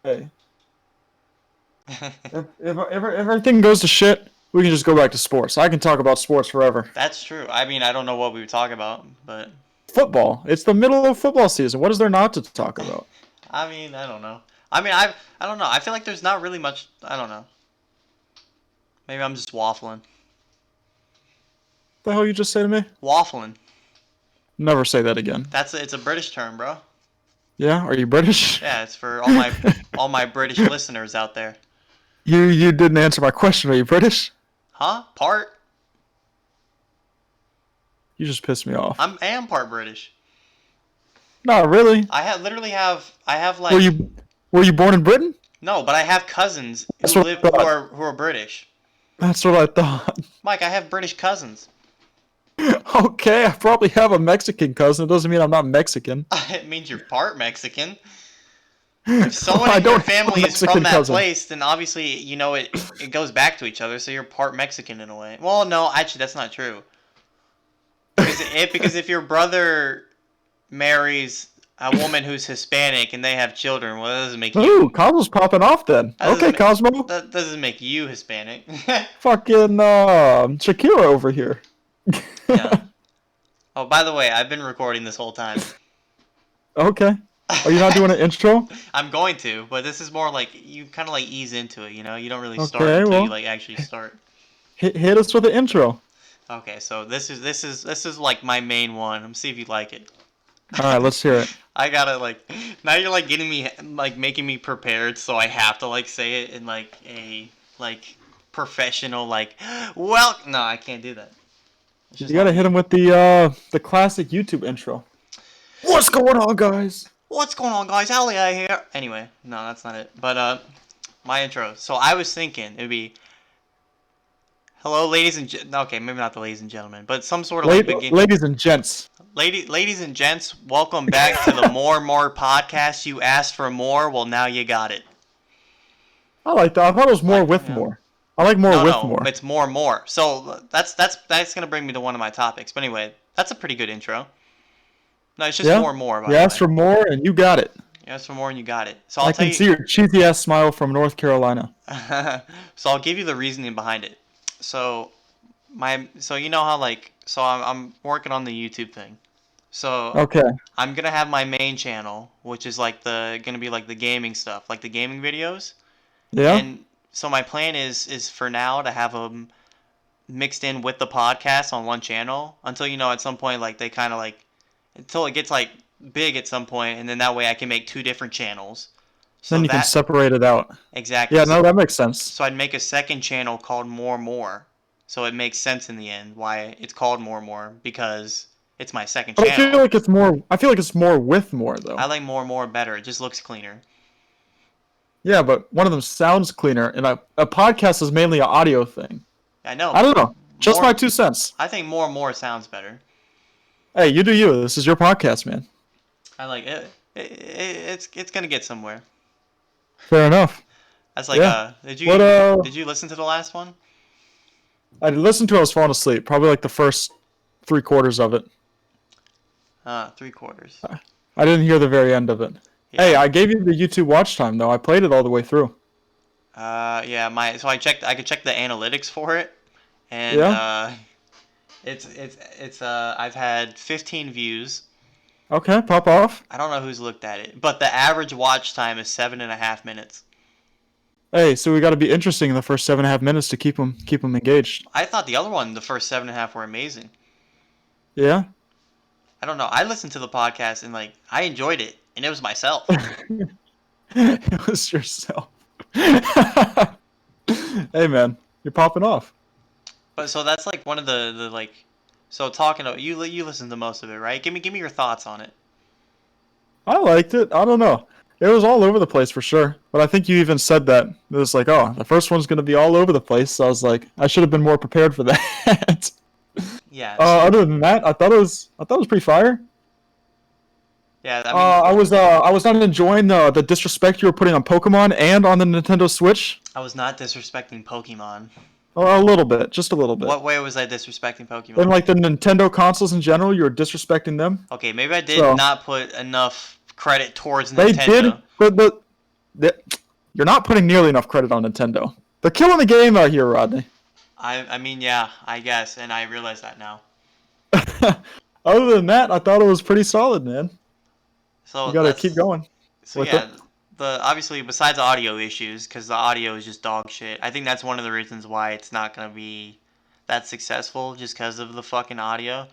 Hey, if everything goes to shit, we can just go back to sports. I can talk about sports forever. That's true. I mean, I don't know what we would talk about, but Football. It's the middle of football season. What is there not to talk about? I mean, I don't know. I don't know. I feel like there's not really much. I don't know. Maybe I'm just waffling. The hell you just say to me? Waffling. Never say that again. It's a British term, bro. Yeah? Are you British? Yeah, it's for all my British listeners out there. You didn't answer my question. Are you British? Huh? Part? You just pissed me off. I am part British. Not really. I have Were like you were you born in Britain? no, but I have cousins That's who what I live thought. who are British. That's what I thought. Mike, I have British cousins. Okay, I probably have a Mexican cousin. It doesn't mean I'm not Mexican. It means you're part Mexican. If someone I in your don't have a family is from Mexican that cousin. place, then obviously it goes back to each other. So you're part Mexican in a way. Well, no, actually that's not true. Because if your brother marries a woman who's Hispanic and they have children, well, that doesn't make you. Ooh, Cosmo's popping off then. That Okay, doesn't, ma- Cosmo. that doesn't make you Hispanic. Fucking Shakira over here. Yeah. Oh, by the way, I've been recording this whole time. Okay. Are you not doing an intro? I'm going to, but this is more like you kind of like ease into it. You don't really start Okay, until you well, like actually start. hit us with an intro. Okay, so this is like my main one. Let me see if you like it. All right, let's hear it. I gotta like now you're like getting me like making me prepared, so I have to like say it in like a like professional like well no I can't do that. It's You just gotta not hit me. him with the classic YouTube intro. What's going on, guys? What's going on, guys? Ali here. Anyway, no, that's not it. But my intro. So I was thinking it'd be hello, okay, maybe not the ladies and gentlemen, but some sort of like begin. Ladies and gents. Ladies and gents, welcome back to the More podcast. You asked for more, well now you got it. I like that. I thought it was more Like, with you know. more. I like more No, with no, more. it's more. So that's gonna bring me to one of my topics. But anyway, that's a pretty good intro. No, it's just Yeah? more. By You the asked way, for more and you got it. you asked for more and you got it. So I'll I tell can you. see your cheesy ass smile from North Carolina. So I'll give you the reasoning behind it. So so you know how like so I'm working on the YouTube thing. So Okay. I'm gonna have my main channel, which is like gonna be like the gaming stuff, like the gaming videos. Yeah? And so my plan is for now to have them mixed in with the podcast on one channel until at some point like they kind of like until it gets like big at some point, and then that way I can make two different channels. So Then you can that separate it out. exactly. Yeah, no, that makes sense. So I'd make a second channel called More. So it makes sense in the end why it's called More because it's my second But I feel channel. like it's more. I feel like it's more with more though. I like More better. It just looks cleaner. Yeah, but one of them sounds cleaner, and a podcast is mainly an audio thing. I know, I but don't know. Just more. my 2 cents. I think More sounds better. Hey, you do you. This is your podcast, man. I like it. It's gonna get somewhere. Fair enough. That's like Yeah. did What you listen to the last one? I listened to it, I was falling asleep. Probably like the first 3/4 of it. 3/4. I didn't hear the very end of it. Yeah. Hey, I gave you the YouTube watch time though. I played it all the way through. Yeah, so I could check the analytics for it, and Yeah? it's I've had 15 views. Okay, pop off. I don't know who's looked at it, but the average watch time is 7.5 minutes. Hey, so we got to be interesting in the first 7.5 minutes to keep them engaged. I thought the other one, the first 7.5, were amazing. Yeah. I don't know. I listened to the podcast and like I enjoyed it, and it was myself. It was yourself. Hey man, you're popping off. But so that's like one of the like. So talking about you listened to most of it, right? Give me your thoughts on it. I liked it. I don't know. It was all over the place for sure. But I think you even said that. It was like, oh, the first one's going to be all over the place. So I was like, I should have been more prepared for that. Yeah. Other than that, I thought it was pretty fire. Yeah. I mean, I was not enjoying the disrespect you were putting on Pokemon and on the Nintendo Switch. I was not disrespecting Pokemon. A little bit, just a little bit. What way was I disrespecting And Pokemon? like the Nintendo consoles in general, you were disrespecting them. Okay, maybe I did So- not put enough credit towards They Nintendo. did, but you're not putting nearly enough credit on Nintendo. They're killing the game out here, Rodney. I mean, yeah, I guess, and I realize that now. Other than that, I thought it was pretty solid, man. You So gotta keep that's going so with it. yeah. The obviously besides audio issues, because the audio is just dog shit. I think that's one of the reasons why it's not gonna be that successful, just because of the fucking audio.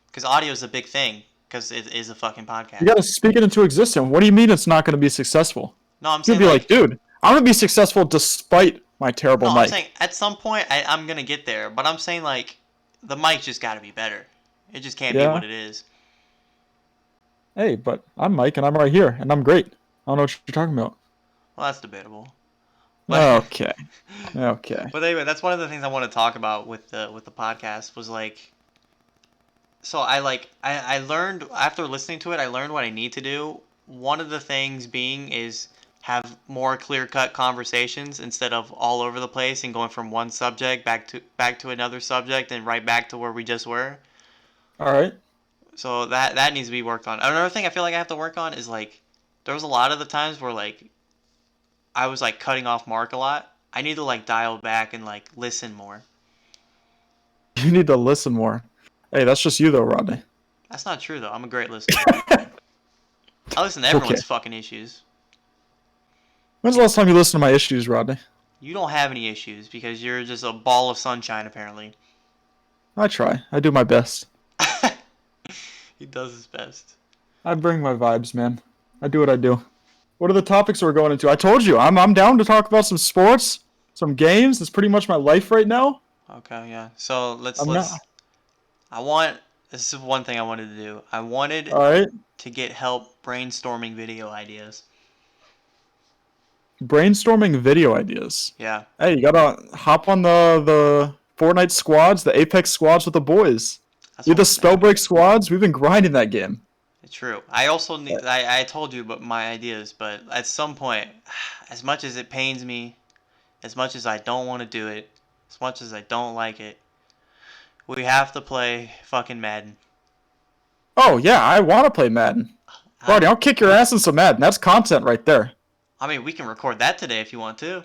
Because audio is a big thing, because it is a fucking You podcast. gotta speak it into existence. What do you mean it's not gonna be successful? No, I'm You'd saying be like, like dude, I'm gonna be successful despite my terrible no, I'm saying mic. at some point I'm gonna get there, but I'm saying like the mic just got to be better. It just can't be Yeah. what it is. Hey, but I'm Mike and I'm right here and I'm great. I don't know what you're talking about. Well, that's debatable. But Okay. Okay. but anyway, that's one of the things I want to talk about with the podcast was like so I learned after listening to it, I learned what I need to do. One of the things being is have more clear-cut conversations instead of all over the place and going from one subject back to another subject and right back to where we just were. All right. So that needs to be worked on. Another thing I feel like I have to work on is like there was a lot of the times where like I was like cutting off Mark a lot. I need to like dial back and like listen more. You need to listen more. Hey, that's just you though, Rodney. That's not true though. I'm a great listener. I listen to Okay. everyone's fucking issues. When's the last time you listened to my issues, Rodney? You don't have any issues because you're just a ball of sunshine apparently. I try. I do my best. He does his best. I bring my vibes, man. I do what I do. What are the topics we're going into? I told you, I'm down to talk about some sports, some games. That's pretty much my life right now. Okay, yeah. So let's I'm not. let's I want this is one thing I wanted to do. I wanted All right. to get help brainstorming video ideas. Brainstorming video ideas. Yeah. Hey, you gotta hop on the Fortnite squads, the Apex squads with the boys. That's You what the I'm saying. Spellbreak squads. We've been grinding that game. It's true. I also need. I told you about my ideas, but at some point, as much as it pains me, as much as I don't want to do it, as much as I don't like it, we have to play fucking Madden. Oh yeah, I want to play Madden. Rodney, I'll kick your ass in some Madden. That's content right there. I mean, we can record that today if you want to.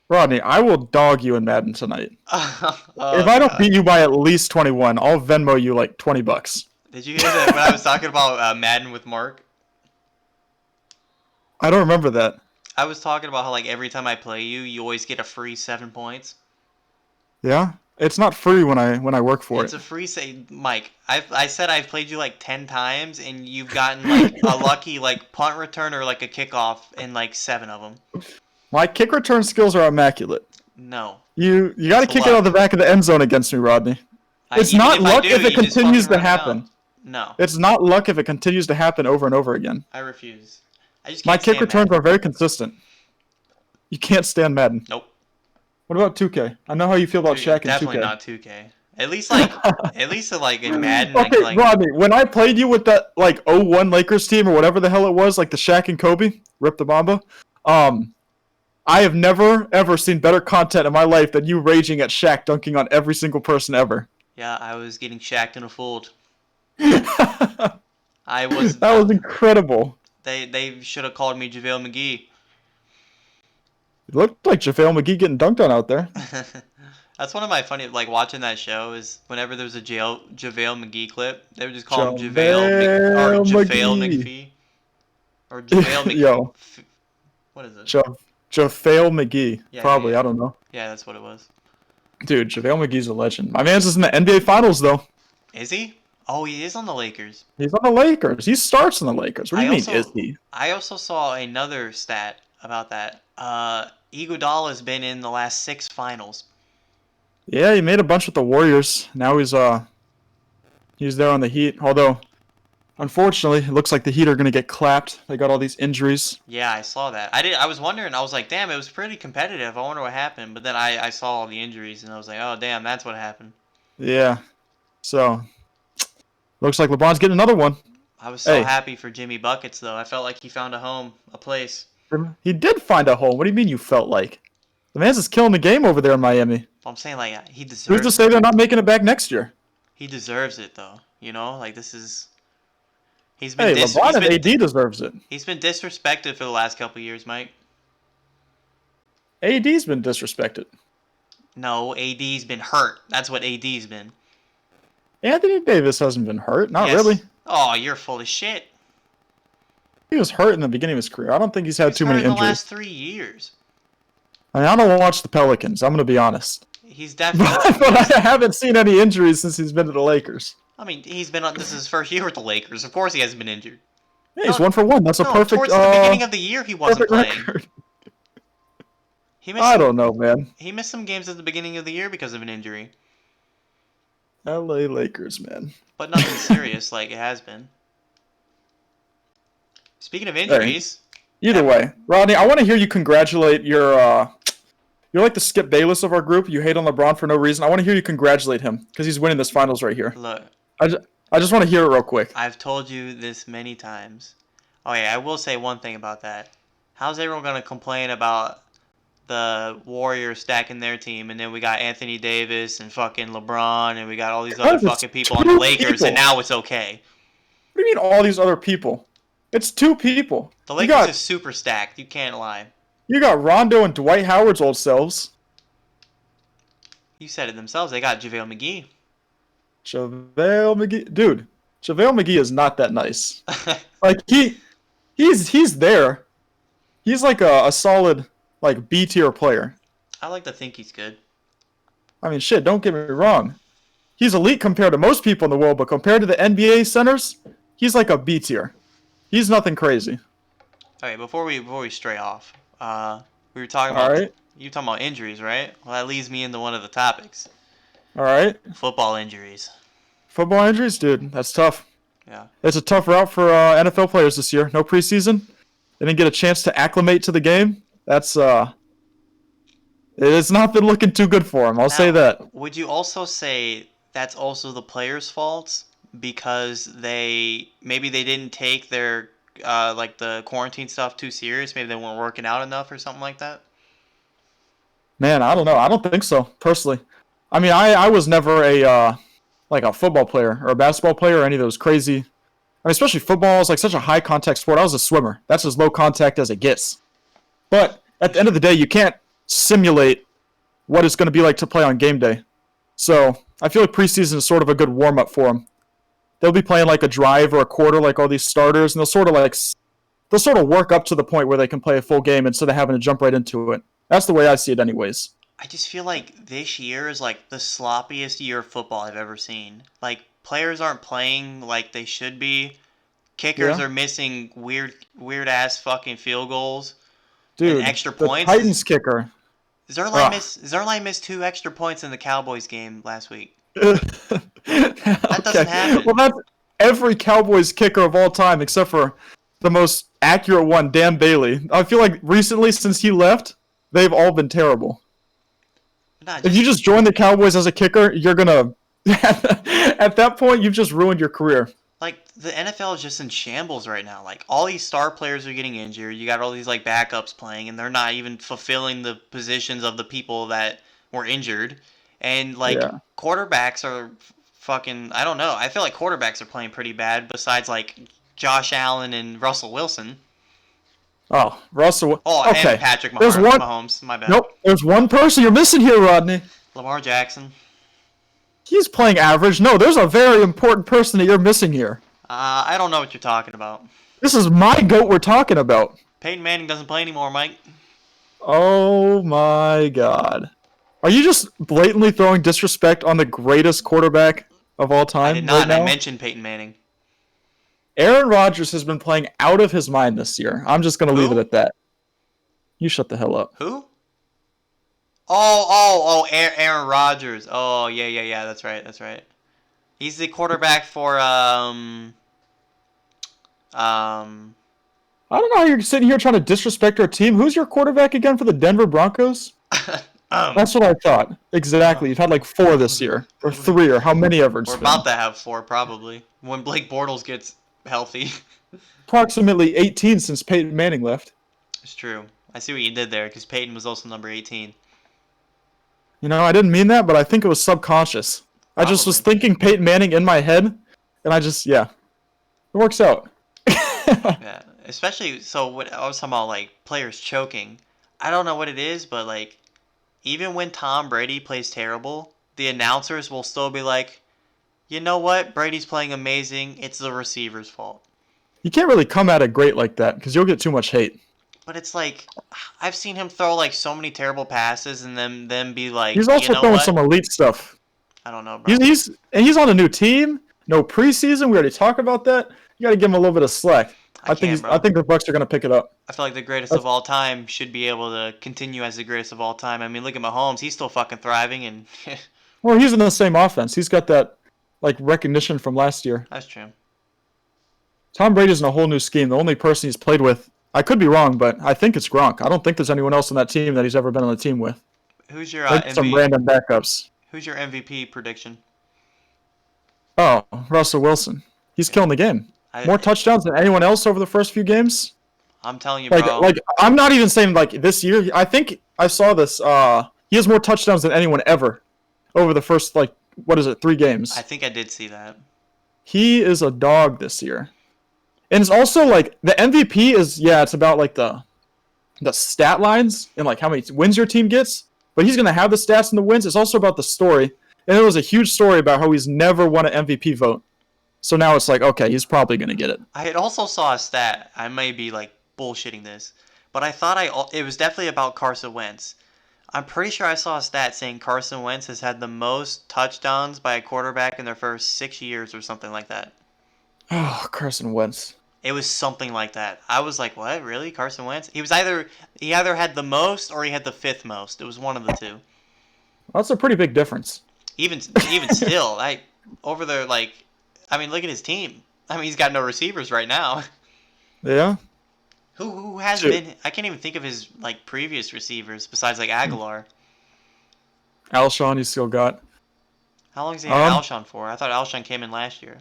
Rodney, I will dog you in Madden tonight. Oh, If I don't God. beat you by at least 21, I'll Venmo you like $20. Did you hear that when I was talking about Madden with Mark? I don't remember that. I was talking about how like every time I play you, you always get a free 7 points. Yeah, it's not free when I work for It's it. a free say, Mike. I said I've played you like 10 times, and you've gotten like a lucky like punt return or like a kickoff in like 7 of them. My kick return skills are immaculate. No, You got to It's kick it out luck. of the back of the end zone against me, Rodney. It's even not if I luck do, if it you just continues fucking to run your happen. mouth. No, It's not luck if it continues to happen over and over again. I refuse. I just My can't kick stand returns Madden. are very consistent. You can't stand Madden. Nope. What about 2K? I know how you feel about Dude, Shaq and definitely 2K. not 2K. At least like in Madden, I Okay, can like. Rodney, when I played you with that like '01 Lakers team or whatever the hell it was, like the Shaq and Kobe, Rip the Mamba, I have never ever seen better content in my life than you raging at Shaq dunking on every single person ever. Yeah, I was getting shacked and fooled. That I was. was incredible. They should have called me JaVale McGee. It looked like JaVale McGee getting dunked on out there. That's one of my funny like watching that show is whenever there's a JaVale McGee clip, they would just call him JaVale McPhee or JaVale Mc. Yo, What is it? JaVale McGee. Yeah, Probably, yeah. I don't know. Yeah, that's what it was. Dude, JaVale McGee's a legend. My man's is in the NBA Finals, though. Is he? Oh, he is on the Lakers. He's on the Lakers. He starts in the Lakers. What do you mean, is he? I also saw another stat about that. Iguodala's been in the last 6 finals. Yeah, he made a bunch with the Warriors. Now he's there on the Heat. Although, unfortunately, it looks like the Heat are gonna get clapped. They got all these injuries. Yeah, I saw that. I was wondering. I was like, damn, it was pretty competitive. I wonder what happened. But then I saw all the injuries and I was like, oh damn, that's what happened. Yeah. So, looks like LeBron's getting another one. I was so Hey. happy for Jimmy Buckets though. I felt like he found a home, a place. He did find a home. What do you mean you felt like? The man's just killing the game over there in Miami. I'm saying like he Who's deserves. to say they're not making it back next year? He deserves it though. You know, like this is. Hey, LeBron and AD deserves it. He's been disrespected for the last couple of years, Mike. AD's been disrespected. No, AD's been hurt. That's what AD's been. Anthony Davis hasn't been hurt. Not Yes. really. Oh, you're full of shit. He was hurt in the beginning of his career. I don't think he's had too many in the injuries. last 3 years. I mean, I don't watch the Pelicans. I'm going to be honest. He's definitely. But I haven't seen any injuries since he's been to the Lakers. I mean, he's been on. This is his first year with the Lakers. Of course, he hasn't been injured. Yeah, he's 1 for 1. That's a perfect. Towards the beginning of the year, he wasn't playing. Record. I don't know, man. He missed some games at the beginning of the year because of an injury. LA Lakers, man. But nothing serious like it has been. Speaking of injuries. Either way, Rodney, I want to hear you congratulate your. You're like the Skip Bayless of our group. You hate on LeBron for no reason. I want to hear you congratulate him because he's winning this finals right here. Look. I just want to hear it real quick. I've told you this many times. Oh yeah, I will say one thing about that. How's everyone gonna complain about the Warriors stacking their team, and then we got Anthony Davis and fucking LeBron, and we got all these other fucking people on the Lakers, and now it's okay? What do you mean all these other people? It's 2 people. The Lakers is super stacked. You can't lie. You got Rondo and Dwight Howard's old selves. You said it themselves. They got JaVale McGee. JaVale McGee, dude. JaVale McGee is not that nice. Like he's there. He's like a solid like B tier player. I like to think he's good. I mean, shit. Don't get me wrong. He's elite compared to most people in the world, but compared to the NBA centers, he's like a B tier. He's nothing crazy. Okay, before we stray off, we were talking about you talking about injuries, right? Well, that leads me into one of the topics. All right. Football injuries. Football injuries, dude. That's tough. Yeah. It's a tough route for NFL players this year. No preseason. They didn't get a chance to acclimate to the game. That's it has not been looking too good for them. I'll say that. Would you also say that's also the players' fault because maybe they didn't take their like the quarantine stuff too serious? Maybe they weren't working out enough or something like that? Man, I don't know. I don't think so, personally. I mean, I was never a like a football player or a basketball player or any of those crazy. I mean, especially football is like such a high contact sport. I was a swimmer. That's as low contact as it gets. But at the end of the day, you can't simulate what it's going to be like to play on game day. So I feel like preseason is sort of a good warm up for them. They'll be playing like a drive or a quarter, like all these starters, and they'll sort of work up to the point where they can play a full game instead of having to jump right into it. That's the way I see it, anyways. I just feel like this year is like the sloppiest year of football I've ever seen. Like players aren't playing like they should be. Kickers are missing weird ass fucking field gols. Dude, and extra points. The Titans kicker. Zerline missed 2 extra points in the Cowboys game last week. That doesn't happen. Well, that's every Cowboys kicker of all time except for the most accurate one, Dan Bailey. I feel like recently, since he left, they've all been terrible. If you just join the Cowboys as a kicker, you're gonna at that point you've just ruined your career. Like the NFL is just in shambles right now. Like all these star players are getting injured. You got all these like backups playing, and they're not even fulfilling the positions of the people that were injured. And like quarterbacks are fucking. I don't know. I feel like quarterbacks are playing pretty bad. Besides like Josh Allen and Russell Wilson. Oh, Russell. Oh, okay. And Patrick Mahomes. My bad. Nope. There's one person you're missing here, Rodney. Lamar Jackson. He's playing average. No, there's a very important person that you're missing here. I don't know what you're talking about. This is my GOAT we're talking about. Peyton Manning doesn't play anymore, Mike. Oh my God. Are you just blatantly throwing disrespect on the greatest quarterback of all time? I did not. Right now? I mentioned Peyton Manning. Aaron Rodgers has been playing out of his mind this year. I'm just going to leave it at that. You shut the hell up. Who? Oh, Aaron Rodgers. Oh, yeah. That's right. He's the quarterback for I don't know how you're sitting here trying to disrespect our team. Who's your quarterback again for the Denver Broncos? That's what I thought. Exactly. You've had like 4 this year. Or 3, or how many ever it's We're been. about to have 4, probably. When Blake Bortles gets healthy. Approximately 18 since Peyton Manning left. It's true. I see what you did there, because Peyton was also number 18. You know, I didn't mean that, but I think it was subconscious. Probably. I just was thinking Peyton Manning in my head, and it works out. Yeah, especially, so what I was talking about, like, players choking. I don't know what it is, but like even when Tom Brady plays terrible, the announcers will still be like, you know what? Brady's playing amazing. It's the receiver's fault. You can't really come at it great like that because you'll get too much hate. But it's like I've seen him throw like so many terrible passes and then be like, He's you also know throwing what? some elite stuff. I don't know, bro. He's on a new team. No preseason. We already talked about that. You got to give him a little bit of slack. I can't, I bro. think the Bucks are gonna pick it up. I feel like the greatest of That's, all time should be able to continue as the greatest of all time. I mean, look at Mahomes. He's still fucking thriving, and well, he's in the same offense. He's got that like recognition from last year. that's true. Tom Brady's in a whole new scheme. The only person he's played with, I could be wrong, but I think it's Gronk. I don't think there's anyone else on that team that he's ever been on the team with. Who's your Like some random backups. Who's your MVP prediction? Oh, Russell Wilson. He's killing the game. More touchdowns than anyone else over the first few games. I'm telling you, Like, bro. like I'm not even saying like this year. I think I saw this. He has more touchdowns than anyone ever over the first like what is it, 3 games. I think I did see that. He is a dog this year, and it's also like the MVP is it's about like the stat lines and like how many wins your team gets. But he's gonna have the stats and the wins. It's also about the story, and there was a huge story about how he's never won an MVP vote. So now it's like, okay, he's probably gonna get it. I had also saw a stat. I may be like bullshitting this, but I thought it was definitely about Carson Wentz. I'm pretty sure I saw a stat saying Carson Wentz has had the most touchdowns by a quarterback in their first 6 years or something like that. Oh, Carson Wentz. It was something like that. I was like, what? Really? Carson Wentz? He either had the most or he had the 5th most. It was one of the two. That's a pretty big difference. Even still, over there like I mean, look at his team. I mean, he's got no receivers right now. Yeah. Who has been? I can't even think of his like previous receivers besides like Aguilar. Alshon, he's still got. How long has he had Alshon for? I thought Alshon came in last year.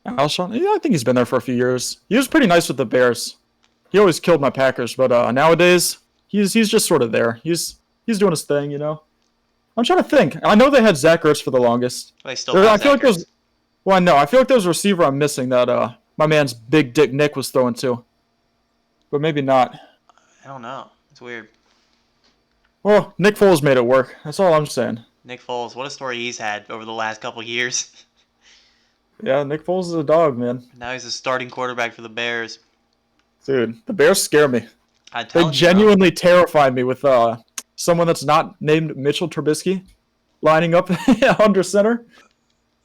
Alshon, yeah, I think he's been there for a few years. He was pretty nice with the Bears. He always killed my Packers, but nowadays he's just sort of there. He's doing his thing, you know. I'm trying to think. I know they had Zach Ertz for the longest. They still have I feel Zach like there's. Well, no, I feel like there's a receiver I'm missing that my man's Big Dick Nick was throwing to, but maybe not. I don't know. It's weird. Well, Nick Foles made it work. That's all I'm saying. Nick Foles, what a story he's had over the last couple years. Yeah, Nick Foles is a dog, man. Now he's a starting quarterback for the Bears. Dude, the Bears scare me. They genuinely terrify me with someone that's not named Mitchell Trubisky lining up under center.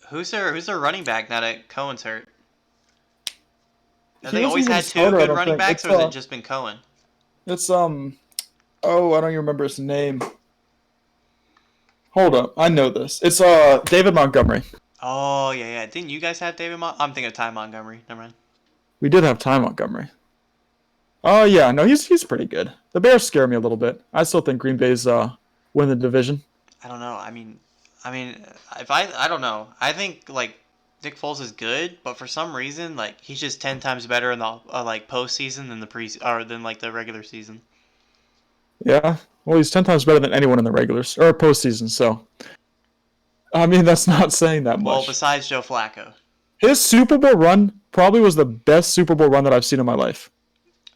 Who's their running back now that Cohen's hurt? Have He they always wasn't had even starter, two I good don't running think. backs, or has it just been Cohen? It's oh, I don't even remember his name. Hold up, I know this. It's David Montgomery. Oh yeah. Didn't you guys have I'm thinking of Ty Montgomery. Never mind. We did have Ty Montgomery. Oh yeah, no, he's pretty good. The Bears scare me a little bit. I still think Green Bay's win the division. I don't know. I mean, if I don't know. I think like Nick Foles is good, but for some reason, like he's just 10 times better in the like postseason than than like the regular season. Yeah, well, he's 10 times better than anyone in the regulars or postseason. So, I mean, that's not saying that much. Well, besides Joe Flacco, his Super Bowl run probably was the best Super Bowl run that I've seen in my life.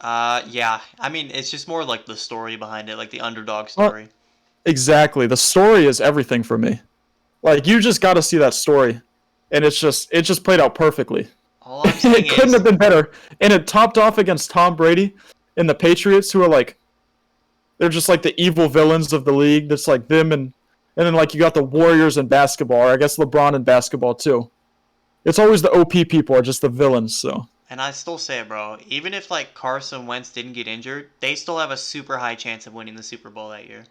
Yeah. I mean, it's just more like the story behind it, like the underdog story. Exactly. The story is everything for me. Like, you just got to see that story. And it just played out perfectly. All I'm saying it couldn't have been better. And it topped off against Tom Brady and the Patriots, who are like, they're just like the evil villains of the league. That's like them, and then like you got the Warriors in basketball, or I guess LeBron in basketball too. It's always the OP people are just the villains. So. And I still say it, bro. Even if like Carson Wentz didn't get injured, they still have a super high chance of winning the Super Bowl that year.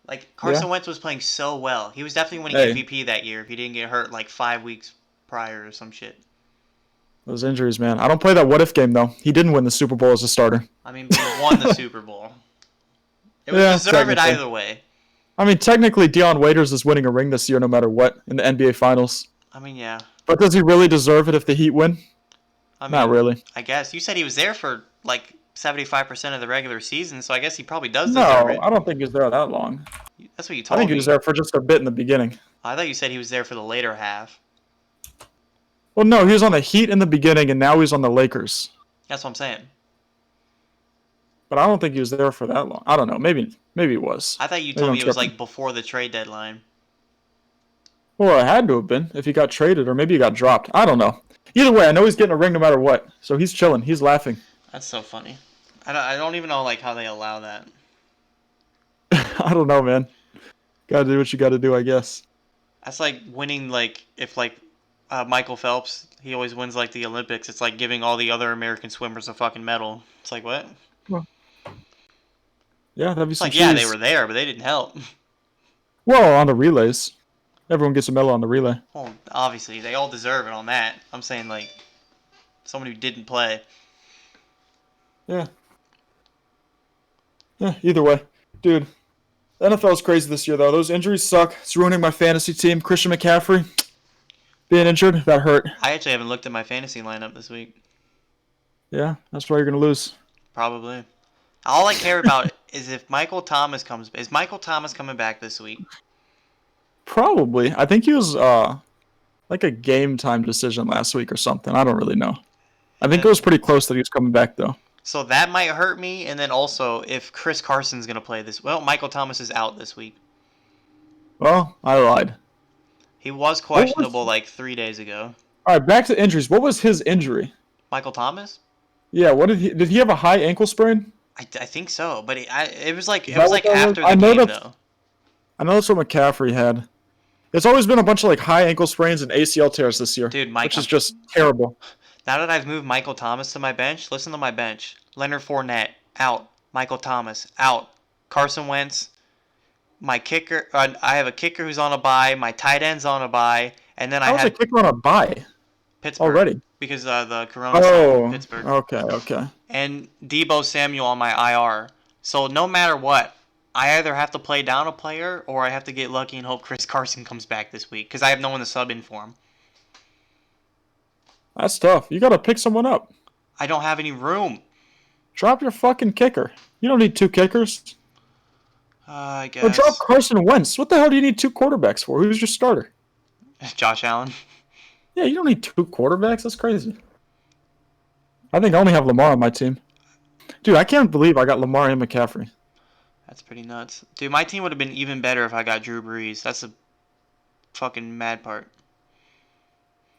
Like Carson Wentz was playing so well. He was definitely winning MVP that year if he didn't get hurt like 5 weeks prior or some shit. Those injuries, man. I don't play that what if game though. He didn't win the Super Bowl as a starter. I mean, he won the Super Bowl. It was deserved either way. I mean, technically, Deion Waiters is winning a ring this year no matter what in the NBA Finals. I mean, yeah. But does he really deserve it if the Heat win? I mean, not really. I guess. You said he was there for like 75% of the regular season, so I guess he probably does deserve it. No, I don't think he was there that long. That's what you told me. I think he was there for just a bit in the beginning. I thought you said he was there for the later half. Well, no, he was on the Heat in the beginning, and now he's on the Lakers. That's what I'm saying. But I don't think he was there for that long. I don't know. Maybe he was. I thought you Maybe told I'm me it was tripping. like before the trade deadline. Well, it had to have been if he got traded or maybe he got dropped. I don't know. Either way, I know he's getting a ring no matter what. So he's chilling. He's laughing. That's so funny. I don't even know like how they allow that. I don't know, man. Gotta do what you gotta do, I guess. That's like winning like if like Michael Phelps, he always wins like the Olympics. It's like giving all the other American swimmers a fucking medal. It's like what? Well, yeah, that'd be It's some like yeah, they cheese. were there, but they didn't help. Well, on the relays. Everyone gets a medal on the relay. Well, obviously they all deserve it on that. I'm saying like someone who didn't play. Yeah. Yeah, either way. Dude, the NFL's crazy this year, though. Those injuries suck. It's ruining my fantasy team. Christian McCaffrey being injured, that hurt. I actually haven't looked at my fantasy lineup this week. Yeah, that's why you're going to lose. Probably. All I care about is if Michael Thomas comes. Is Michael Thomas coming back this week? Probably. I think he was like a game time decision last week or something. I don't really know. I think it was pretty close that he was coming back, though. So that might hurt me. And then also, if Chris Carson's going to play this... Well, Michael Thomas is out this week. Well, I lied. He was questionable like 3 days ago. All right, back to injuries. What was his injury? Michael Thomas? Yeah, what did he have a high ankle sprain? I think so. But it was like Is that what that was? after the I know game, that's- though. I know that's what McCaffrey had. It's always been a bunch of like high ankle sprains and ACL tears this year, Dude, which is just terrible. Now that I've moved Michael Thomas to my bench, listen to my bench. Leonard Fournette, out. Michael Thomas, out. Carson Wentz. My kicker, I have a kicker who's on a bye. My tight end's on a bye. And then I was a had kicker on a bye Pittsburgh. already. Because the Corona signed in Pittsburgh. Okay. And Debo Samuel on my IR. So no matter what, I either have to play down a player or I have to get lucky and hope Chris Carson comes back this week. Because I have no one to sub in for him. That's tough. You got to pick someone up. I don't have any room. Drop your fucking kicker. You don't need two kickers. I guess. Or drop Carson Wentz. What the hell do you need two quarterbacks for? Who's your starter? Josh Allen. Yeah, you don't need two quarterbacks. That's crazy. I think I only have Lamar on my team. Dude, I can't believe I got Lamar and McCaffrey. That's pretty nuts. Dude, my team would have been even better if I got Drew Brees. That's the fucking mad part.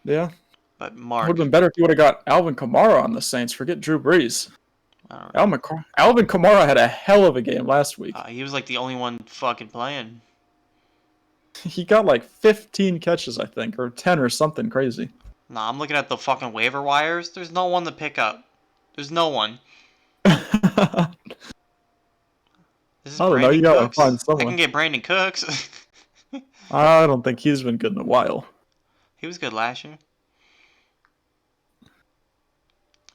Yeah. But It Mark. would have been better if you would have got Alvin Kamara on the Saints. Forget Drew Brees. I don't know. Alvin Kamara had a hell of a game last week. He was like the only one fucking playing. He got like 15 catches, I think, or 10 or something crazy. Nah, I'm looking at the fucking waiver wires. There's no one to pick up. There's no one. I This is don't know. Brandon You gotta Cooks. find I someone. can get Brandon Cooks. I don't think he's been good in a while. He was good last year.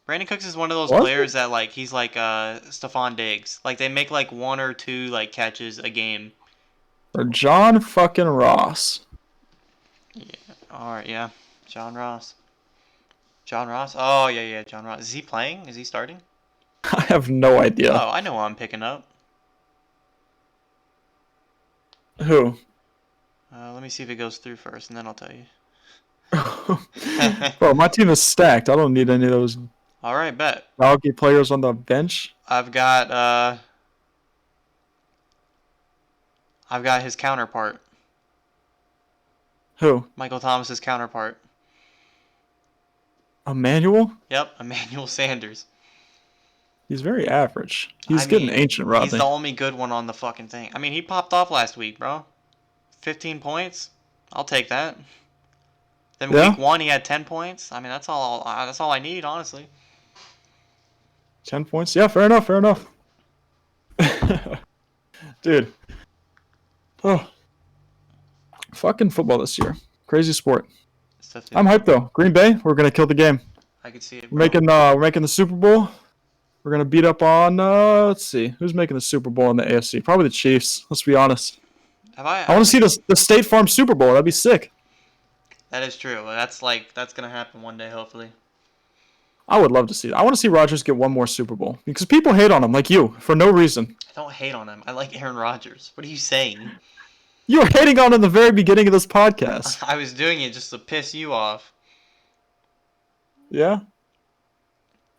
Brandon Cooks is one of those Was players that like he's like Stephon Diggs. Like they make like one or two like catches a game. Or John fucking Ross. Yeah. All right. Yeah. John Ross. John Ross. Oh yeah. John Ross. Is he playing? Is he starting? I have no idea. Oh, I know who I'm picking up. Who? Let me see if it goes through first, and then I'll tell you. Bro, my team is stacked. I don't need any of those All right, bet. doggy players on the bench. I've got his counterpart, Who? Michael Thomas's counterpart. Emmanuel? Yep, Emmanuel Sanders. He's very average. He's I getting mean, ancient, Rodney. He's the only good one on the fucking thing. I mean, he popped off last week, bro. 15 points. I'll take that. Then Yeah? week 1 he had 10 points. I mean, that's all I need, honestly. 10 points? Yeah, fair enough. Dude. Oh. Fucking football this year. Crazy sport. I'm hyped though. Green Bay, we're gonna kill the game. I could see it, We're making the Super Bowl. We're gonna beat up on let's see, who's making the Super Bowl in the AFC? Probably the Chiefs. Let's be honest. I want to see the State Farm Super Bowl. That'd be sick. That is true. That's gonna happen one day, hopefully. I would love to see that. I want to see Rodgers get one more Super Bowl because people hate on him like you for no reason. I don't hate on him. I like Aaron Rodgers. What are you saying? You were hating on him in the very beginning of this podcast. I was doing it just to piss you off. Yeah.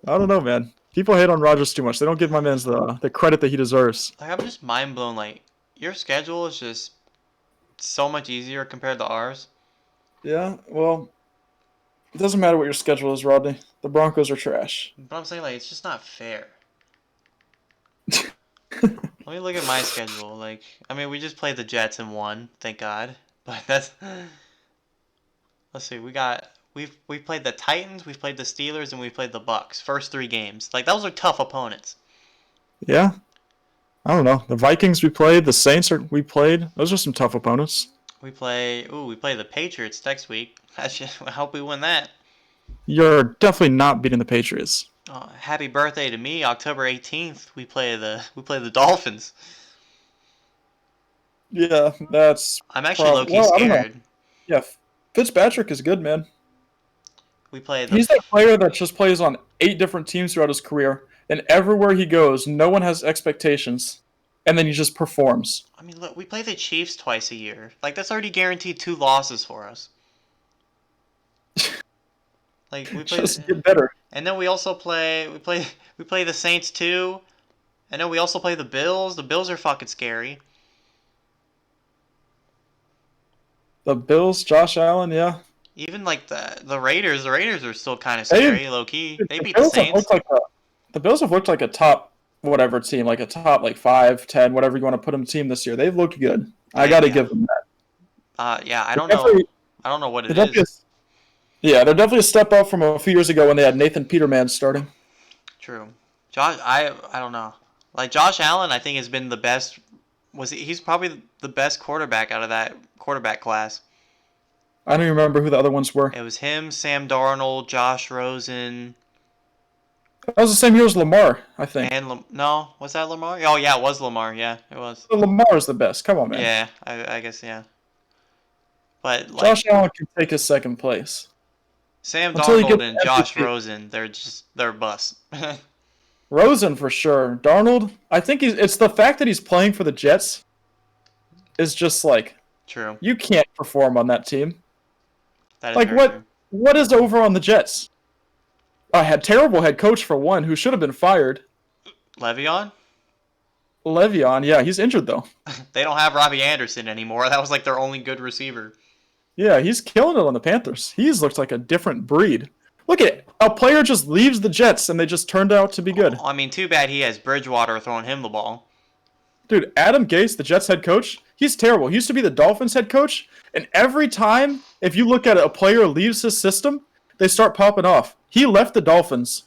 I don't know, man. People hate on Rodgers too much. They don't give my man the credit that he deserves. Like, I'm just mind blown. Like, your schedule is just so much easier compared to ours. Yeah, well, it doesn't matter what your schedule is, Rodney. The Broncos are trash. But I'm saying, like, it's just not fair. Let me look at my schedule. Like, I mean, we just played the Jets and won, thank God. But that's let's see, we've played the Titans, we've played the Steelers, and we've played the Bucks. First 3 games. Like, those are tough opponents. Yeah, I don't know. The Vikings we played, the Saints we played. Those are some tough opponents. We play the Patriots next week. I hope we win that. You're definitely not beating the Patriots. Happy birthday to me, October 18th. We play the Dolphins. Yeah, that's. I'm actually low-key Well, I don't know. scared. Yeah, Fitzpatrick is good, man. We play He's that player that just plays on 8 different teams throughout his career, and everywhere he goes, no one has expectations, and then he just performs. I mean, look, we play the Chiefs twice a year. Like, that's already guaranteed 2 losses for us. Like, we play Just get better. and then we also play the Saints too. And then we also play the Bills. The Bills are fucking scary. The Bills, Josh Allen, yeah. Even like the Raiders are still kind of scary, low key. They beat the Bills have Saints. looked like the Bills have looked like a top whatever team, like a top like 5, 10, whatever you want to put them team this year. They've looked good. I got to give them that. Yeah, I don't know. I don't know what it is. Yeah, they're definitely a step up from a few years ago when they had Nathan Peterman starting. True. I don't know. Like, Josh Allen, I think has been the best. He's probably the best quarterback out of that quarterback class. I don't even remember who the other ones were. It was him, Sam Darnold, Josh Rosen. That was the same year as Lamar, I think. And no, was that Lamar? Oh yeah, it was Lamar. Yeah, it was. Lamar is the best. Come on, man. Yeah, I guess yeah. But like, Josh Allen can take his second place. Sam Until he Darnold gets and Josh MVP. Rosen, they're bust. Rosen for sure. Darnold, I think it's the fact that he's playing for the Jets is just like True. you can't perform on that team. That is Like very true. what is over on the Jets? I had terrible head coach for one who should have been fired. Le'Veon? Le'Veon, yeah, he's injured though. They don't have Robbie Anderson anymore. That was like their only good receiver. Yeah, he's killing it on the Panthers. He's looked like a different breed. Look at it. A player just leaves the Jets and they just turned out to be good. I mean, too bad he has Bridgewater throwing him the ball. Dude, Adam Gase, the Jets head coach, he's terrible. He used to be the Dolphins head coach, and every time, if you look at it, a player leaves his system, they start popping off. He left the Dolphins,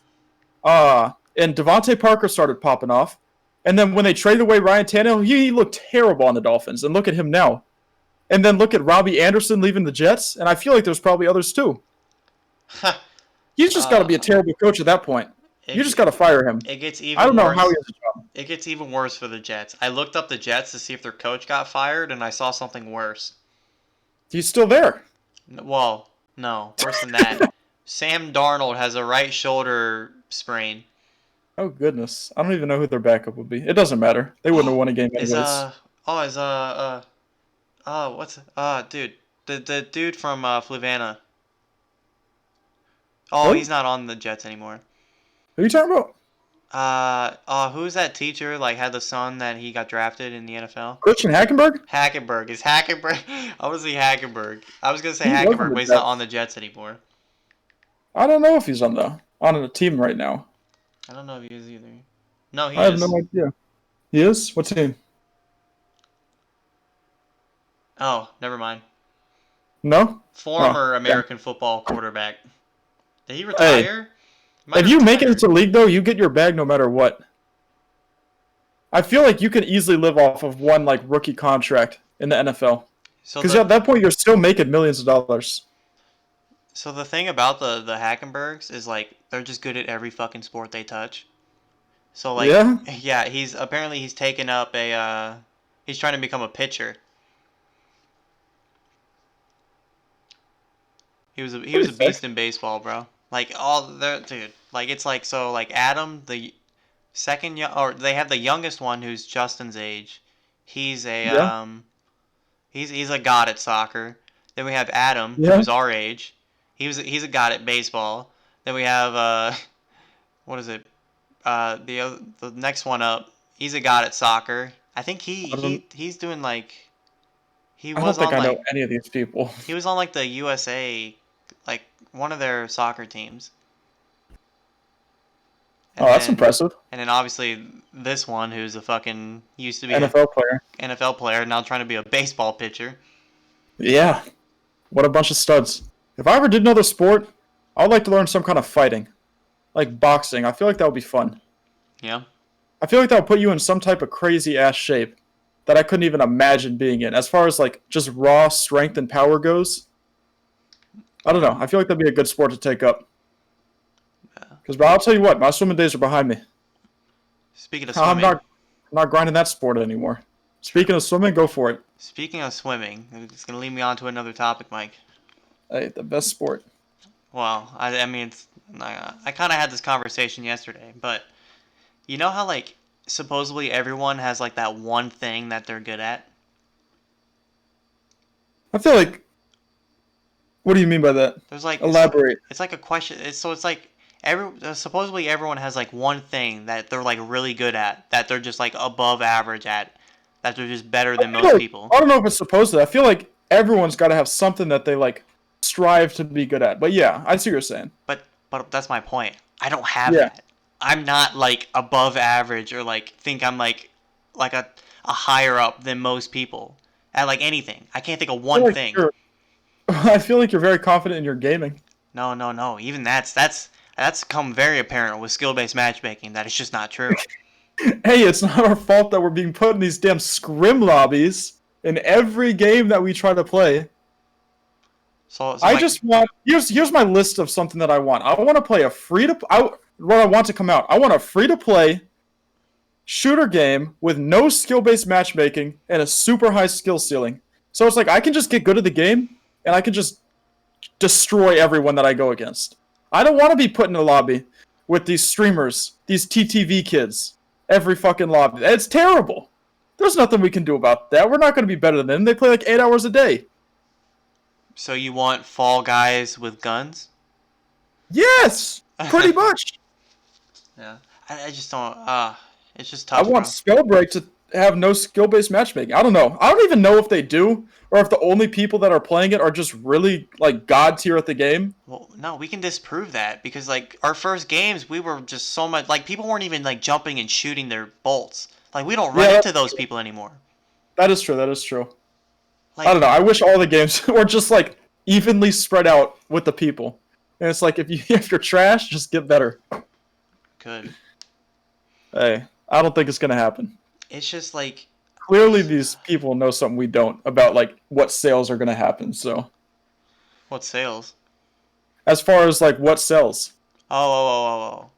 and Devontae Parker started popping off, and then when they traded away Ryan Tannehill, he looked terrible on the Dolphins, and look at him now. And then look at Robbie Anderson leaving the Jets, and I feel like there's probably others too. He's just got to be a terrible coach at that point. You just got to fire him. It gets even I don't know worse. how he has a job. It gets even worse for the Jets. I looked up the Jets to see if their coach got fired, and I saw something worse. He's still there. Well, no, worse than that. Sam Darnold has a right shoulder sprain. Oh, goodness. I don't even know who their backup would be. It doesn't matter. They wouldn't have won a game anyways. Dude, the dude from Fluvanna. Oh, What? he's not on the Jets anymore. Who are you talking about? Who's that teacher, like, had the son that he got drafted in the NFL? Christian Hackenberg? Hackenberg. Is Hackenberg? I want to say Hackenberg. I was going to say He was on Hackenberg, the but he's not Jets. on the Jets anymore. I don't know if he's on a team right now. I don't know if he is either. No, he I have is. no idea. He is? What team? Oh, never mind. No? Former Oh, American football quarterback. Did he retire? Might If have you make it retired. into the league, though, you get your bag no matter what. I feel like you can easily live off of one like rookie contract in the NFL. So Because the, at that point, you're still making millions of dollars. so the thing about the Hackenbergs is, like, they're just good at every fucking sport they touch. So, like, Yeah? he's taken up he's trying to become a pitcher. He was a Pretty beast sick. in baseball, bro. Like, dude, like, it's like, so, like, Adam, the second or they have the youngest one who's Justin's age. He's a Yeah. he's a god at soccer. Then we have Adam, Yeah. who's our age. He's a god at baseball. Then we have what is it? the next one up, he's a god at soccer. I think I don't. he's doing like he I don't was think on I know like any of these people. he was on like the USA, like one of their soccer teams. Oh, And that's then impressive. obviously this one who's a fucking used to be a NFL player. NFL player, now trying to be a baseball pitcher. Yeah. What a bunch of studs. If I ever did another sport, I would like to learn some kind of fighting, like boxing. I feel like that would be fun. Yeah. I feel like that would put you in some type of crazy ass shape that I couldn't even imagine being in. As far as like just raw strength and power goes, I don't Yeah. know. I feel like that'd be a good sport to take up. Yeah. Because, bro, I'll tell you what, my swimming days are behind me. Speaking of I'm swimming, not grinding that sport anymore. Speaking of swimming, go for it. it's gonna lead me on to another topic, Mike. Hey, the best sport. Well, I mean, I kind of had this conversation yesterday, but you know how like supposedly everyone has like that one thing that they're good at. I feel like. What do you mean by that? There's like Elaborate. it's like a question. It's like supposedly everyone has like one thing that they're like really good at, that they're just like above average at, that they're just better I than feel most like, people. I don't know if it's supposed to. I feel like everyone's got to have something that they like strive to be good at. But yeah, I see what you're saying. But that's my point. I don't have Yeah. that. I'm not like above average or like think I'm like a higher up than most people at like anything. I can't think of I feel one like thing. you're. I feel like you're very confident in your gaming. No, no, no. Even that's come very apparent with skill-based matchmaking that it's just not true. Hey, it's not our fault that we're being put in these damn scrim lobbies in every game that we try to play. So I like just want here's my list of something that I want. I want to play a what I want to come out. I want a free to play shooter game with no skill based matchmaking and a super high skill ceiling. So it's like I can just get good at the game and I can just destroy everyone that I go against. I don't want to be put in a lobby with these streamers, these TTV kids, every fucking lobby. It's terrible. There's nothing we can do about that. We're not going to be better than them. They play like 8 hours a day. so you want Fall Guys with guns? Yes, pretty much. Yeah. I just don't. It's just I tough, want bro. Spellbreak to have no skill-based matchmaking. I don't know. I don't even know if they do, or if the only people that are playing it are just really like god tier at the game. Well, no, we can disprove that because like our first games, we were just so much like people weren't even like jumping and shooting their bolts. Like we don't run Yeah, into those people anymore. that is true. That is true. I Like don't know. I wish all the games were just like evenly spread out with the people. And it's like if you're trash, just get better. good. Hey, I don't think it's gonna happen. It's just like Clearly, these people know something we don't about like what sales are gonna happen. So what sales? as far as like what sells, Oh.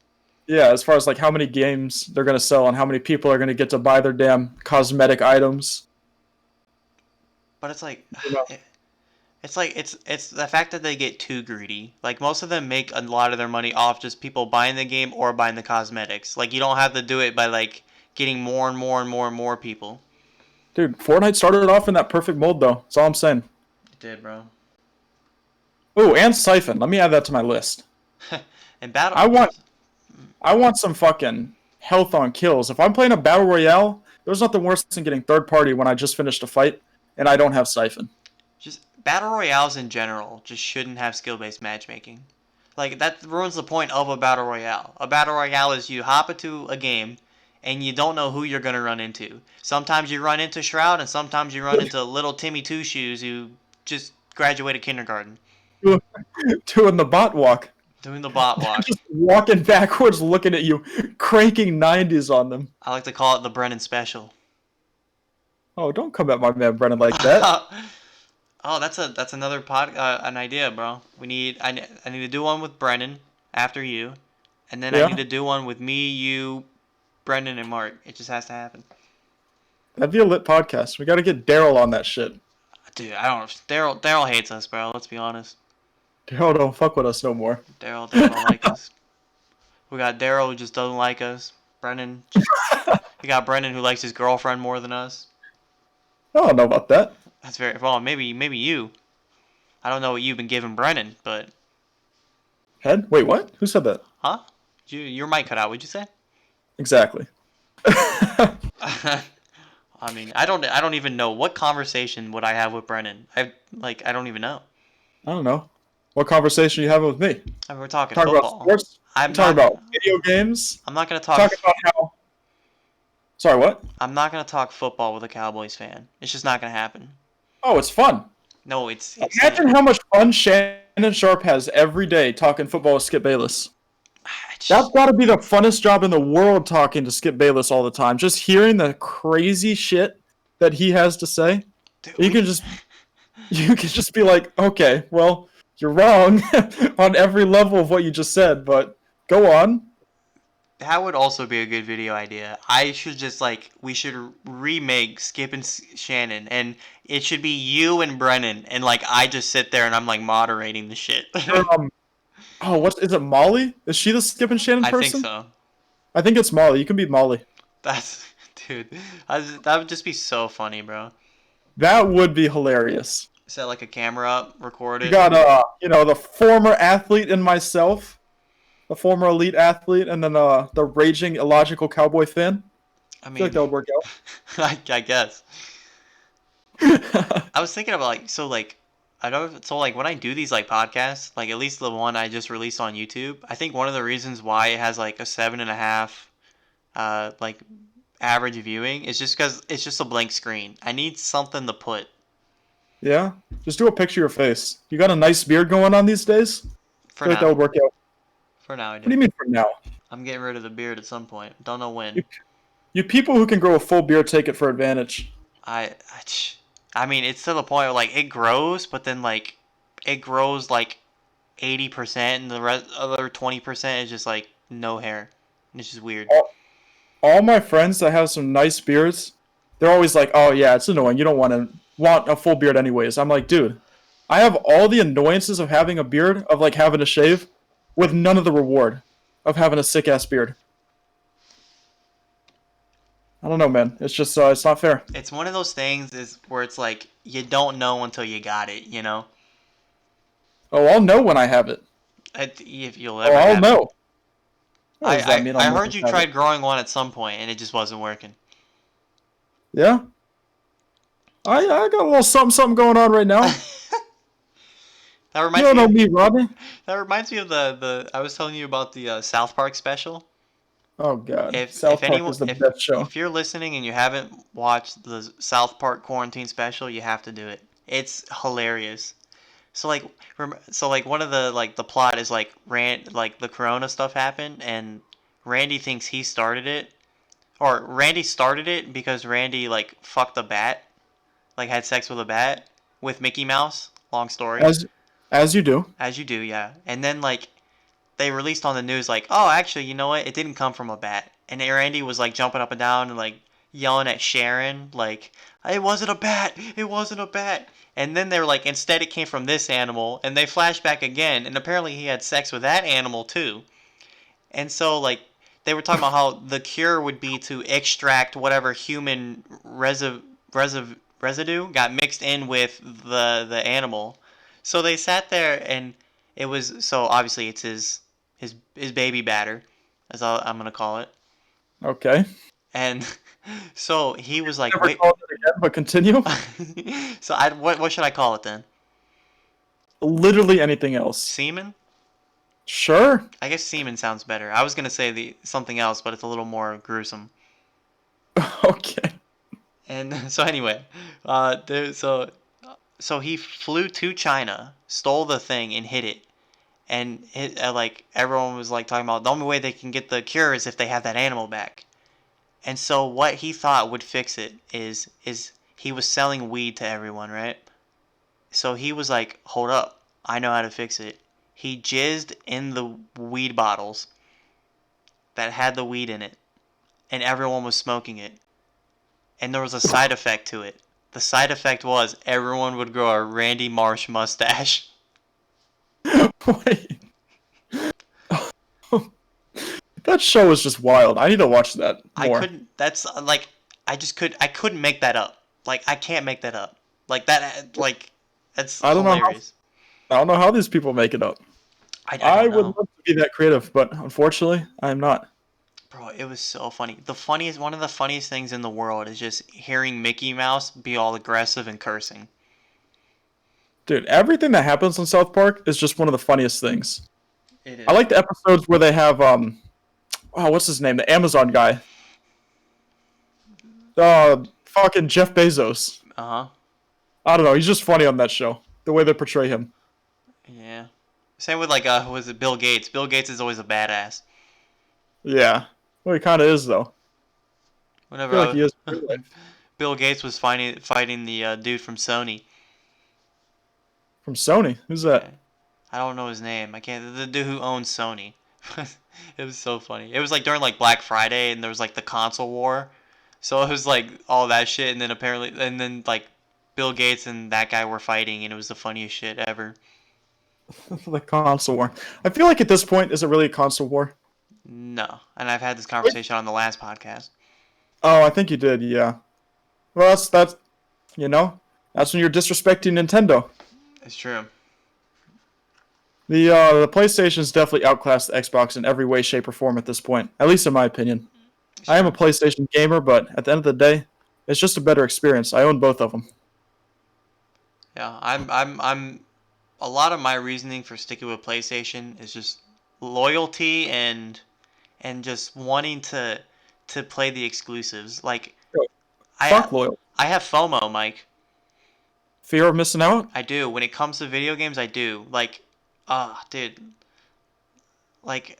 yeah, as far as like how many games they're gonna sell and how many people are gonna get to buy their damn cosmetic items. But it's like You know, it's like it's the fact that they get too greedy. Like most of them make a lot of their money off just people buying the game or buying the cosmetics. Like you don't have to do it by like getting more and more and more and more people. dude, Fortnite started off in that perfect mold though. That's all I'm saying. It did, bro. Oh, and Siphon. Let me add that to my list. And battle. I want some fucking health on kills. If I'm playing a battle royale, there's nothing worse than getting third party when I just finished a fight and I don't have Siphon. Just battle royales in general just shouldn't have skill-based matchmaking. Like that ruins the point of a battle royale. A battle royale is you hop into a game and you don't know who you're gonna run into. Sometimes you run into Shroud and sometimes you run into little Timmy Two Shoes who just graduated kindergarten Doing the bot walk. doing the bot walk. Just walking backwards, looking at you, cranking 90s on them. I like to call it the Brennan special. Oh, don't come at my man Brennan like that. Oh, that's another an idea, bro. I need to do one with Brennan after you, and then I Yeah, need to do one with me, you, Brendan, and Mark. It just has to happen. that'd be a lit podcast. We got to get Daryl on that shit. Dude, I don't. Daryl hates us, bro. Let's be honest. Daryl don't fuck with us no more. Daryl don't like us. We got Daryl who just doesn't like us. Brennan. We got Brennan who likes his girlfriend more than us. I don't know about that. That's very well. Maybe you. I don't know what you've been giving Brennan, but Head? Wait, what? Who said that? huh? Your mic cut out. What'd you say? Exactly. I mean, I don't even know what conversation would I have with Brennan. I don't even know. I don't know. What conversation are you having with me? I mean, we're talking Talking about football. sports? I'm Talking not. about video games? I'm not gonna talk. Talking about how. Sorry, what? I'm not gonna talk football with a Cowboys fan. It's just not gonna happen. Oh, it's fun. No, it's Imagine how much fun Shannon Sharp has every day talking football with Skip Bayless. That's got to be the funnest job in the world talking to Skip Bayless all the time. Just hearing the crazy shit that he has to say. Dude, You can just be like, okay, well, you're wrong on every level of what you just said, but go on. that would also be a good video idea. We should remake Skip and Shannon, and it should be you and Brennan, and like I just sit there and I'm like moderating the shit. Um, oh, what is it? Molly? Is she the Skip and Shannon I think person? so. I think it's Molly. You can be Molly. That's dude. That would just be so funny, bro. That would be hilarious. Set like a camera up, record You it. got the former athlete and myself, the former elite athlete, and then the raging illogical cowboy fan. I I feel like mean, that would work I guess. out. I was thinking about I don't so like when I do these like podcasts, like at least the one I just released on YouTube, I think one of the reasons why it has like a 7.5 like average viewing is just because it's just a blank screen. I need something to put. Yeah, just do a picture of your face. You got a nice beard going on these days. I For feel like that would now. work out. For now I What do do. you mean for now? I'm getting rid of the beard at some point. Don't know when. You, you people who can grow a full beard take it for advantage. I, I, I mean, it's to the point where like it grows, but then like it grows like 80%, and the other 20% is just like no hair. It's just weird. All my friends that have some nice beards, they're always like, "Oh yeah, it's annoying. You don't want a full beard anyways." I'm like, dude, I have all the annoyances of having a beard, of like having to shave, with none of the reward of having a sick ass beard. I don't know, man. It's just it's not fair. It's one of those things is where it's like you don't know until you got it, you know? Oh, I'll know when I have it. If you'll Oh, ever I'll have it. know. What does that mean? I I'll heard never you have tried it? growing one at some point and it just wasn't working. Yeah, I got a little something going on right now. That You reminds don't me know of, me, Rodney. that reminds me of the I was telling you about the South Park special. Oh God, If South Park anyone is the best show. if you're listening and you haven't watched the South Park quarantine special, you have to do it. It's hilarious. So like one of the plot is like the corona stuff happened and Randy thinks he started it, or Randy started it because Randy like fucked a bat, like had sex with a bat with Mickey Mouse. Long story. As you do. As you do, yeah. And then like they released on the news like, "Oh, actually, you know what? It didn't come from a bat." And Randy was like jumping up and down and like yelling at Sharon like, "It wasn't a bat. It wasn't a bat." And then they were like, "Instead, it came from this animal." And they flash back again, and apparently he had sex with that animal too. And so like they were talking about how the cure would be to extract whatever human residue got mixed in with the animal. So they sat there and it was so obviously it's his baby batter, as I'm gonna call it. Okay. And so he was like, Never wait. called it again, but continue. So what should I call it then? Literally anything else. Semen? Sure. I guess semen sounds better. I was gonna say the something else, but it's a little more gruesome. Okay. And so anyway, so he flew to China, stole the thing, and hid it. And like everyone was like talking about the only way they can get the cure is if they have that animal back. And so what he thought would fix it is he was selling weed to everyone, right? So he was like, "Hold up, I know how to fix it." He jizzed in the weed bottles that had the weed in it, and everyone was smoking it. And there was a side effect to it. The side effect was everyone would grow a Randy Marsh mustache. Wait. That show is just wild. I need to watch that more. I couldn't. That's like I couldn't make that up. Like I can't make that up. Like that. Like that's I don't know how- hilarious. I don't know how these people make it up. I I don't would know. love to be that creative, but unfortunately, I'm not. Bro, it was so funny. One of the funniest things in the world is just hearing Mickey Mouse be all aggressive and cursing. Dude, everything that happens in South Park is just one of the funniest things. It I is. like the episodes where they have oh, what's his name? The Amazon guy. Fucking Jeff Bezos. Uh huh. I don't know. He's just funny on that show. The way they portray him. Yeah. Same with like was it Bill Gates? Bill Gates is always a badass. Yeah. Well, he kind of is though. I Whenever feel like he is. In real life. Bill Gates was fighting the dude from Sony. From Sony. Who's that? Yeah. I don't know his name. I can't. The dude who owns Sony. It was so funny. It was like during like Black Friday, and there was like the console war. So it was like all that shit, and then apparently, and then like Bill Gates and that guy were fighting, and it was the funniest shit ever. The console war. I feel like at this point, is it really a console war? No, and I've had this conversation on the last podcast. Oh, I think you did. Yeah. Well, that's you know, that's when you're disrespecting Nintendo. It's true. The PlayStation's definitely outclassed the Xbox in every way, shape, or form at this point. At least in my opinion. I am a PlayStation gamer, but at the end of the day, it's just a better experience. I own both of them. Yeah, I'm. A lot of my reasoning for sticking with PlayStation is just loyalty and just wanting to play the exclusives. Like Yo, I Fuck loyal. I have FOMO, Mike. Fear of missing out? I do. When it comes to video games, I do. Like, dude. Like,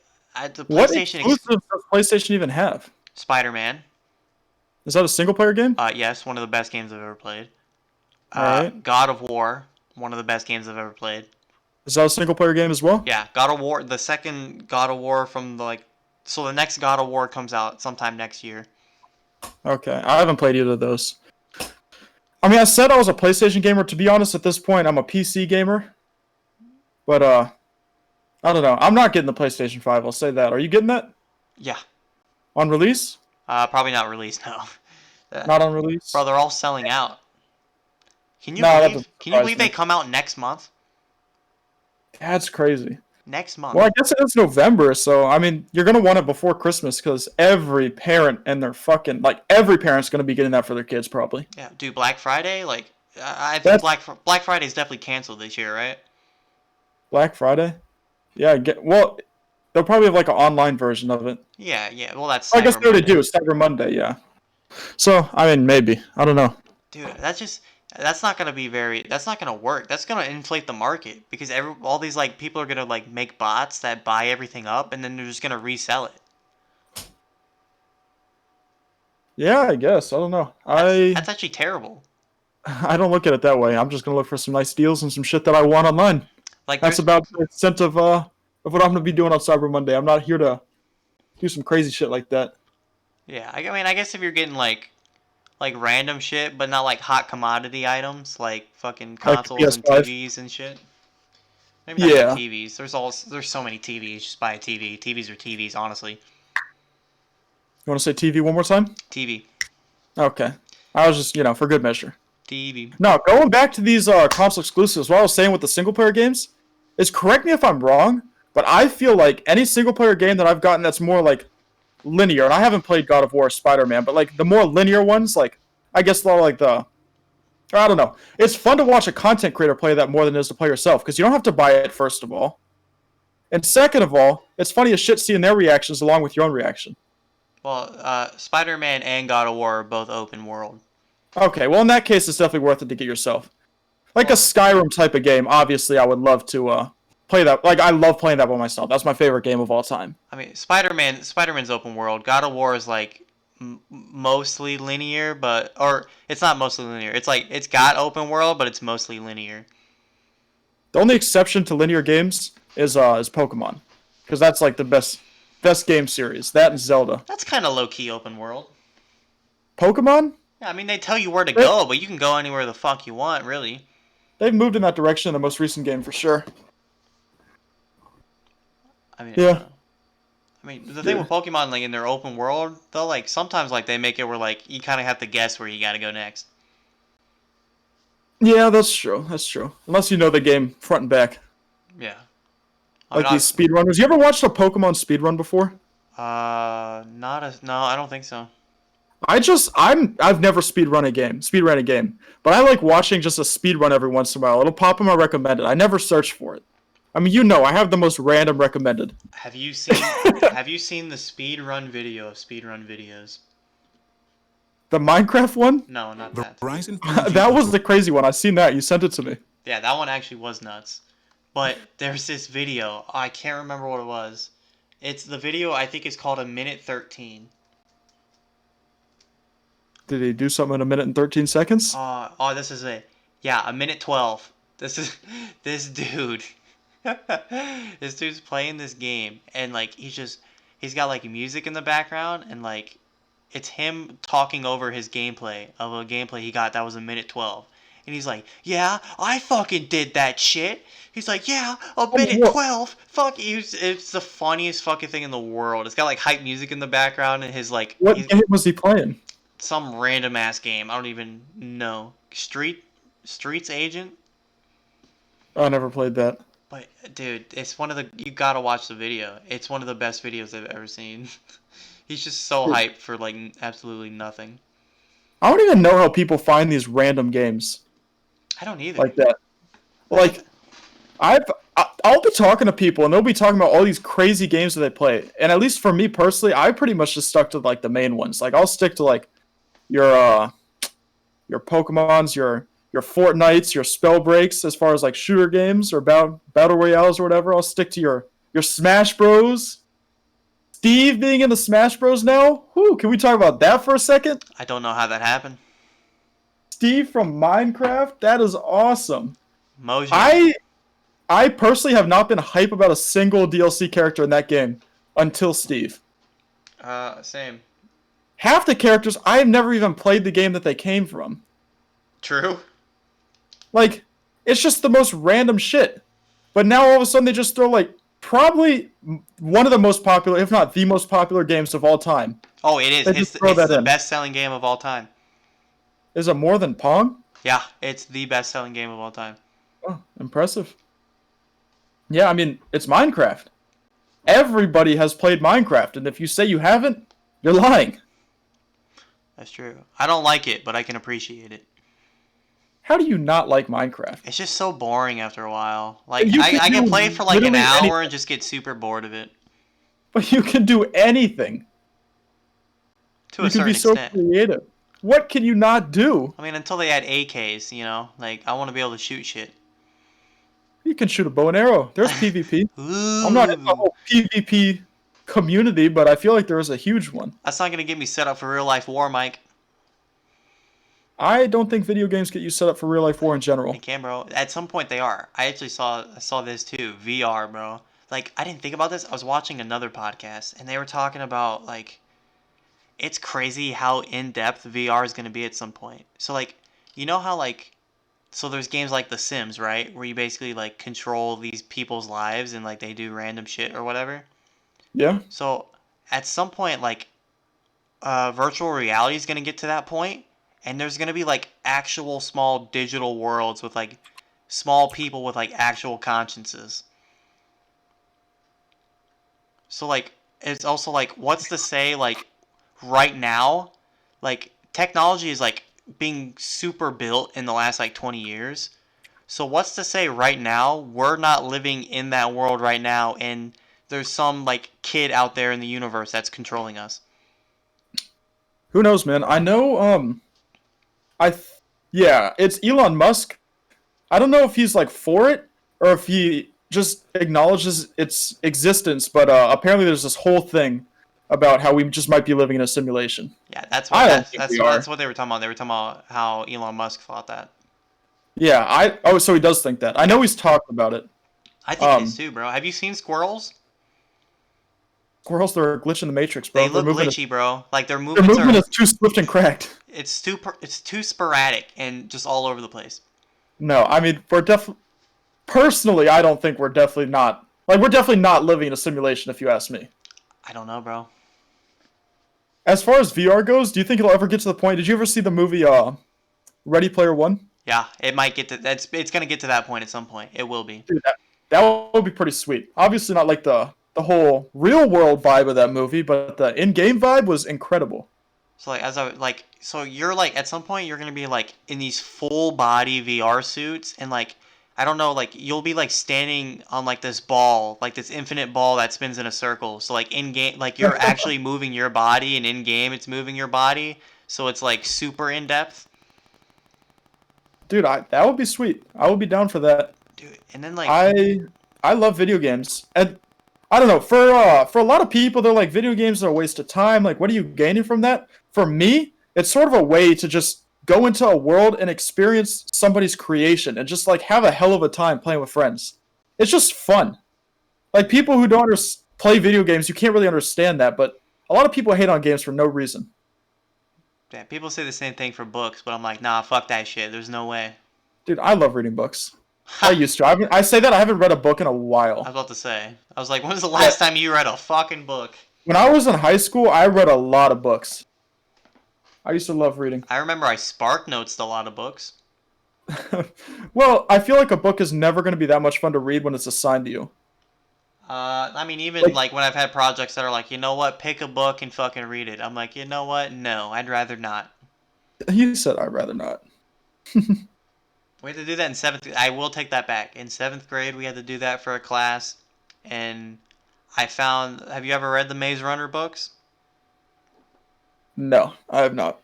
the What PlayStation exclusives does PlayStation even have? Spider-Man. Is that a single player game? Yes, one of the best games I've ever played. Alright. God of War, one of the best games I've ever played. Is that a single player game as well? Yeah, God of War, the second God of War from so the next God of War comes out sometime next year. Okay. I haven't played either of those. I mean, I said I was a PlayStation gamer. To be honest, at this point, I'm a PC gamer. But, I don't know. I'm not getting the PlayStation 5. I'll say that. Are you getting that? Yeah. On release? Probably not released, no. Not on release? Bro, they're all selling out. Can you No, that believe? doesn't Can you surprise believe me. they come out next month? That's crazy. Next month. Well, I guess it is November, so, I mean, you're going to want it before Christmas because every parent and their fucking, like, every parent's going to be getting that for their kids, probably. Yeah, dude, Black Friday, like, I think That's Black Friday is definitely canceled this year, right? Black Friday? Yeah, well, they'll probably have, like, an online version of it. Yeah, yeah. Well, that's I guess Cyber they already Monday. do. It's Cyber Monday, yeah. So, I mean, maybe. I don't know. Dude, that's not gonna be that's not gonna work. That's gonna inflate the market because all these like people are gonna like make bots that buy everything up and then they're just gonna resell it. Yeah, I guess. I don't know. That's actually terrible. I don't look at it that way. I'm just gonna look for some nice deals and some shit that I want online. Like That's there's about the extent of what I'm gonna be doing on Cyber Monday. I'm not here to do some crazy shit like that. yeah. I mean, I guess if you're getting like random shit, but not like hot commodity items like fucking Like consoles and PS5. TVs and shit. Maybe not even Yeah. TVs. There's so many TVs. Just buy a TV. TVs are TVs, honestly. You want to say TV one more time? TV. Okay. I was just, for good measure. TV. No, going back to these console exclusives, what I was saying with the single player games is, correct me if I'm wrong, but I feel like any single player game that I've gotten that's more like linear, and I haven't played God of War or Spider-Man, but like the more linear ones, like I guess I don't know. It's fun to watch a content creator play that more than it is to play yourself, because you don't have to buy it, first of all. And second of all, it's funny as shit seeing their reactions along with your own reaction. Well, Spider-Man and God of War are both open world. Okay, well in that case, it's definitely worth it to get yourself. Like a Well, Skyrim type of game, obviously I would love to play that. Like, I love playing that by myself. That's my favorite game of all time. I mean, Spider-Man's open world. God of War is like mostly linear, or it's not mostly linear. It's like it's got open world, but it's mostly linear. The only exception to linear games is Pokemon, because that's like the best game series. That and Zelda. That's kind of low-key open world. Pokemon? Yeah, I mean, they tell you where to They- go, but you can go anywhere the fuck you want, really. They've moved in that direction in the most recent game for sure. I mean, Yeah. I mean, the thing with Pokemon, like in their open world, they'll like sometimes like they make it where like you kind of have to guess where you got to go next. Yeah, that's true. That's true. Unless you know the game front and back. Yeah. Like these speedrunners. You ever watched a Pokemon speedrun before? Not as no, I don't think so. I've never speedrun a game, but I like watching just a speedrun every once in a while. It'll pop in my recommended. I never search for it. I mean, I have the most random recommended. Have you seen Have you seen the speed run video of speed run videos? The Minecraft one? No, not that. That was the crazy one. I seen that. You sent it to me. Yeah, that one actually was nuts. But there's this video. I can't remember what it was. It's the video I think is called a minute 13. Did he do something in a minute and 13 seconds? This is it. Yeah, a minute 12. This is this dude. This dude's playing this game and like he's got like music in the background and like it's him talking over his gameplay of a gameplay he got that was a minute 12. And he's like, "Yeah, I fucking did that shit." He's like, "Yeah, a minute 12. Fuck, it's the funniest fucking thing in the world. It's got like hype music in the background and his like What game was he playing? Some random ass game. I don't even know. Streets Agent? Oh, I never played that. But dude, it's one of the you gotta watch the video. It's one of the best videos I've ever seen. He's just so hyped for like absolutely nothing. I don't even know how people find these random games I don't either. like that. Like, I'll be talking to people and they'll be talking about all these crazy games that they play. And at least for me personally, I pretty much just stuck to like the main ones. Like I'll stick to like your Pokemons, your Fortnites, your spell breaks as far as like shooter games or battle royales or whatever. I'll stick to your Smash Bros. Steve being in the Smash Bros now. Whew, can we talk about that for a second? I don't know how that happened. Steve from Minecraft, that is awesome. Mojo. I personally have not been hype about a single DLC character in that game until Steve. Same. Half the characters, I have never even played the game that they came from. True. Like, it's just the most random shit. But now all of a sudden they just throw, like, probably one of the most popular, if not the most popular games of all time. Oh, it is. It's the best-selling game of all time. Is it more than Pong? Yeah, it's the best-selling game of all time. Oh, impressive. Yeah, I mean, it's Minecraft. Everybody has played Minecraft, and if you say you haven't, you're lying. That's true. I don't like it, but I can appreciate it. How do you not like Minecraft? It's just so boring after a while. Like You I can play for like an hour anything. and just get super bored of it. But you can do anything. To a certain You can be so extent. creative. What can you not do? I mean, until they add AKs, you know, like I want to be able to shoot shit. You can shoot a bow and arrow. There's PvP. Ooh. I'm not in the whole PvP community, but I feel like there is a huge one. That's not gonna get me set up for real life war, Mike. I don't think video games get you set up for real life war in general. They can, bro. At some point they are. I actually saw this too. VR, bro. Like I didn't think about this. I was watching another podcast and they were talking about like it's crazy how in depth VR is gonna be at some point. So like you know how like so there's games like The Sims, right? Where you basically like control these people's lives and like they do random shit or whatever. Yeah. So at some point like virtual reality is gonna get to that point and there's gonna be like actual small digital worlds with like small people with like actual consciences. So like it's also like what's to say like right now like technology is like being super built in the last like 20 years. So what's to say right now we're not living in that world right now and there's some like kid out there in the universe that's controlling us. Who knows, man? I know. Yeah, it's Elon Musk. I don't know if he's like for it or if he just acknowledges its existence. But apparently, there's this whole thing about how we just might be living in a simulation. Yeah, that's what they were talking about. They were talking about how Elon Musk thought that. Yeah, so he does think that. I know he's talked about it. I think it is too, bro. Have you seen squirrels? Squirrels, they're a glitch in the Matrix, bro. They look glitchy, bro. Like their Their movements movement are is too swift and cracked. it's too sporadic and just all over the place. No, I mean, personally, I don't think we're definitely not living in a simulation, if you ask me. I don't know, bro. As far as VR goes, do you think it'll ever get to the point? Did you ever see the movie Ready Player One? Yeah, it might get to it's gonna get to that point at some point. It will be. Dude, that would be pretty sweet. Obviously, not like the the whole real world vibe of that movie, but the in-game vibe was incredible. So like so you're like at some point you're gonna be like in these full body VR suits and like I don't know like you'll be like standing on like this ball like this infinite ball that spins in a circle. So like in game like you're actually moving your body and in game it's moving your body. So it's like super in depth. Dude, that would be sweet. I would be down for that. Dude, and then like I I love video games, and I don't know for a lot of people, they're like video games are a waste of time. Like, what are you gaining from that? For me, it's sort of a way to just go into a world and experience somebody's creation and just like have a hell of a time playing with friends. It's just fun. Like people who don't play video games, you can't really understand that, but a lot of people hate on games for no reason. yeah, people say the same thing for books, but I'm like, nah, fuck that shit. There's no way. Dude, I love reading books. I I used to. I say that I haven't read a book in a was while. about to say. I was like, when's the last time you read a fucking book? When I was in high school, I read a lot of books. I used to love reading. I remember I spark notes a lot of books. Well, I feel like a book is never going to be that much fun to read when it's assigned to you. I mean, even Like, like when I've had projects that are like, you know what, pick a book and fucking read it. I'm like, you know what, no, I'd rather not. you said I'd rather not. We had to do that in seventh. I will take that back. In seventh grade, we had to do that for a class, and I found. Have you ever read the Maze Runner books? No, I have not.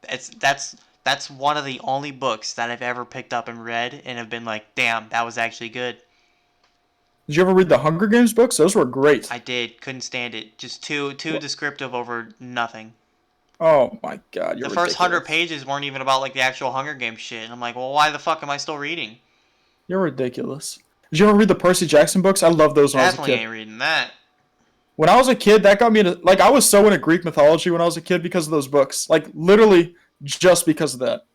It's that's one of the only books that I've ever picked up and read and have been like, damn, that was actually good. Did you ever read the Hunger Games books? Those were great. I did, couldn't stand it. Just too descriptive over nothing. Oh my god, The you're first 100 ridiculous. pages weren't even about like the actual Hunger Games shit. And I'm like, well, why the fuck am I still reading? You're ridiculous. Did you ever read the Percy Jackson books? I loved those when I was a Definitely kid. ain't reading that. When I was a kid, that got me into like I was so into Greek mythology when I was a kid because of those books. Like literally just because of that.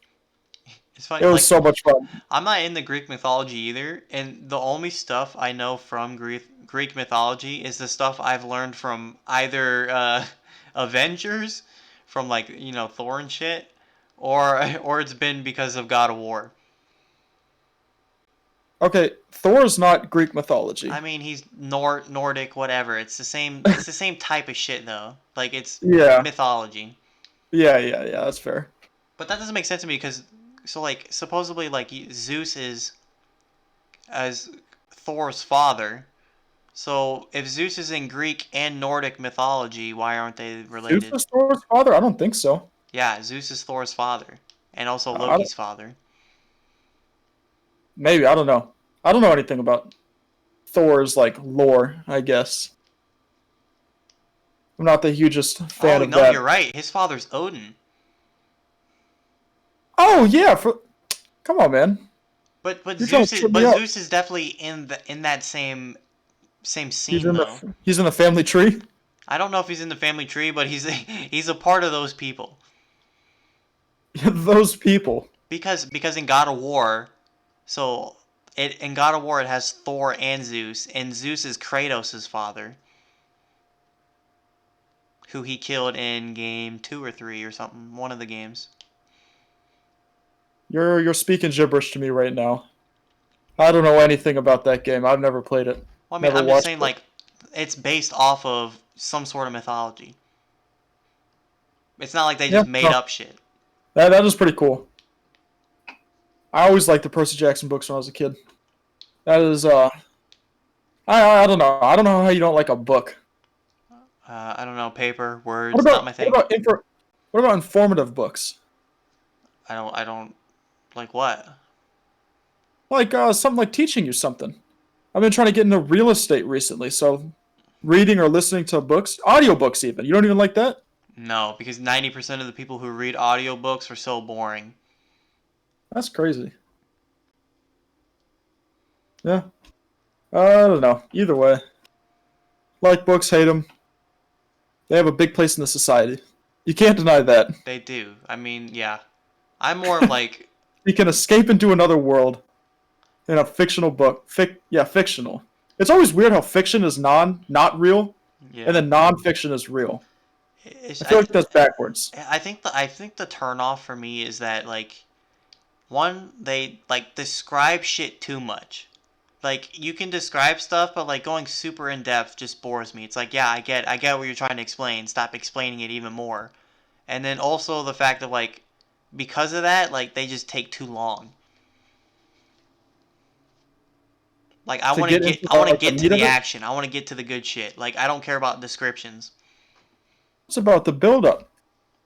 It's It funny, was like so much fun. I'm not in the Greek mythology either, and the only stuff I know from Greek mythology is the stuff I've learned from either Avengers, from like Thor and shit, or it's been because of God of War. Okay, Thor is not Greek mythology. I mean, he's Nordic, whatever. It's the same. It's the same type of shit though. Like it's Yeah. mythology. Yeah, that's fair. But that doesn't make sense to me because so like supposedly like Zeus is as Thor's father. So if Zeus is in Greek and Nordic mythology, why aren't they Zeus related? is Thor's father? I don't think so. Yeah, Zeus is Thor's father and also I don't, Loki's father. maybe I don't know. I don't know anything about Thor's like lore. I guess I'm not the hugest fan Oh of no, that. you're right. His father's Odin. Oh yeah, come on, man. But You're trying Zeus to is trip me up. definitely in that same He's scene in though. the family tree. I don't know if he's in the family tree, but he's a part of those people. Those people. Because in God of War, so it in God of War it has Thor and Zeus, and Zeus is Kratos' father, who he killed in game 2 or 3 or something, one of the games. You're speaking gibberish to me right now. I don't know anything about that game. I've never played it. Well, I mean, Never I'm just watched saying it. like it's based off of some sort of mythology. It's not like they Yeah, just made no, up shit. that is pretty cool. I always liked the Percy Jackson books when I was a kid. That is I don't know. I don't know how you don't like a book. I don't know, paper, What words, not about my thing. what about informative books? I don't like what? Like something like teaching you something. I've been trying to get into real estate recently, so reading or listening to books, audiobooks even. You don't even like that? No, because 90% of the people who read audiobooks are so boring. That's crazy. Yeah. I don't know. Either way, like books, hate them. They have a big place in the society. You can't deny that. They do. I mean, yeah. I'm more of like, You can escape into another world in a fictional book. Fictional. It's always weird how fiction is not real, and yeah. then non-fiction is real. It's, I feel like that's backwards. I think the turn off for me is that like one they like describe shit too much. like you can describe stuff, but like going super in depth just bores me. It's like, yeah, I get what you're trying to explain. Stop explaining it even more. And then also the fact of like, because of that, like they just take too long. Like To get into the, I want to like, the get to meat the of it? action. I want to get to the good shit. Like I don't care about descriptions. It's about the build-up.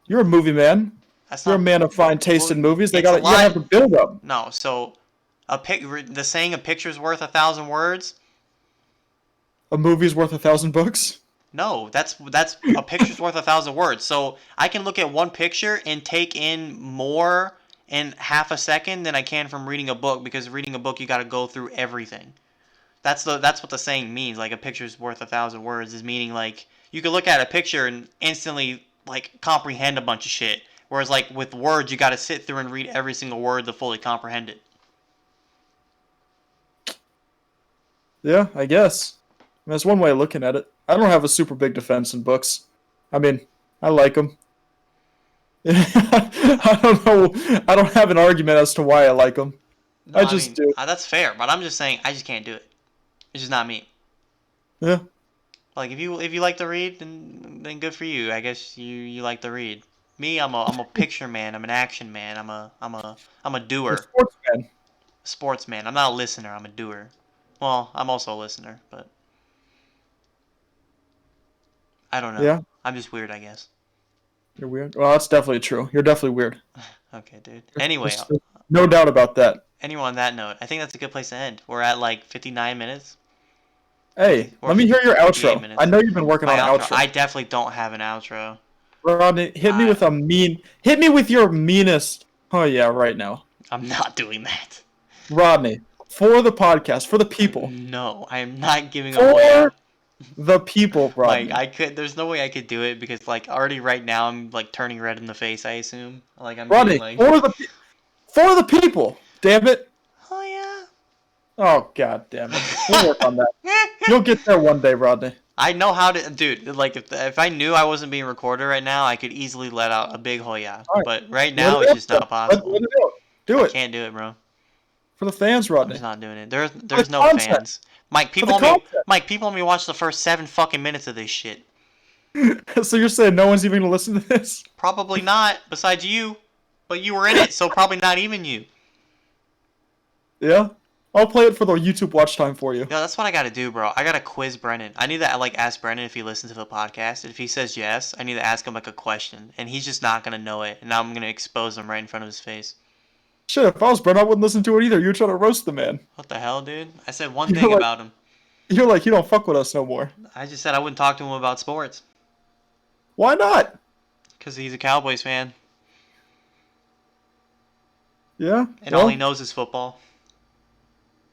You're a movie man. That's You're a not man of fine taste well. in movies. It's a You gotta lot. have the build-up. No, so the saying a picture's worth 1,000 words. A movie's worth 1,000 books. No, that's a picture's worth 1,000 words. So I can look at one picture and take in more in half a second than I can from reading a book, because reading a book you got to go through everything. That's what the saying means. Like a picture's worth 1,000 words is meaning like you can look at a picture and instantly like comprehend a bunch of shit. Whereas like with words you got to sit through and read every single word to fully comprehend it. Yeah, I guess. I mean, that's one way of looking at it. I don't have a super big defense in books. I mean, I like them. I don't know. I don't have an argument as to why I like them. No, I I just mean do. that's fair, but I'm just saying I just can't do it. It's just not me. Yeah. Like if you like to read, then good for you. I guess you like to read. Me, I'm a picture man. I'm an action man. I'm a You're a doer, sportsman. sportsman. I'm not a listener. I'm a doer. Well, I'm also a listener, but I don't know. Yeah. I'm just weird, I guess. You're weird. Well, that's definitely true. You're definitely weird. Okay, dude. There's no doubt about that. Anyway, on that note, I think that's a good place to end. We're at like 59 minutes. Hey, Or let me hear your 58 outro. I minutes. know you've been working My on an outro. outro. I definitely don't have an outro. Rodney, I hit me with your meanest. Oh yeah, right now. I'm not doing that. Rodney, for the podcast, for the people. No, I am not giving a For Hoya. the people, Like Rodney. I could, there's no way I could do it because like already right now I'm like turning red in the face. I assume like I'm getting Rodney, like, for the people. Damn it. oh Oh god damn it. We'll work on that. yeah. You'll get there one day, Rodney. I know how to, dude. Like if I knew I wasn't being recorded right now, I could easily let out a big hoya. All right. But right Let now it it's out just then. not possible. Let it out. Do I it. can't do it, bro. For the fans, I'm Rodney. just not doing it. For There's the no content. fans. Mike, For the content. People only watch the first 7 fucking minutes of this shit. So you're saying no one's even gonna listen to this? Probably not, besides you. But you were in it, so probably not even you. Yeah? I'll play it for the YouTube watch time for you. Yeah, that's what I gotta do, bro. I gotta quiz Brennan. I need to like ask Brennan if he listens to the podcast. And if he says yes, I need to ask him like a question, and he's just not gonna know it. And now I'm gonna expose him right in front of his face. Shit, if I was Brent, I wouldn't listen to it either. You're trying to roast the man. What the hell, dude? I said one You're thing like, about him. you're like, you don't fuck with us no more. I just said I wouldn't talk to him about sports Why not? because he's a Cowboys fan, Yeah? and Well, all he knows is football.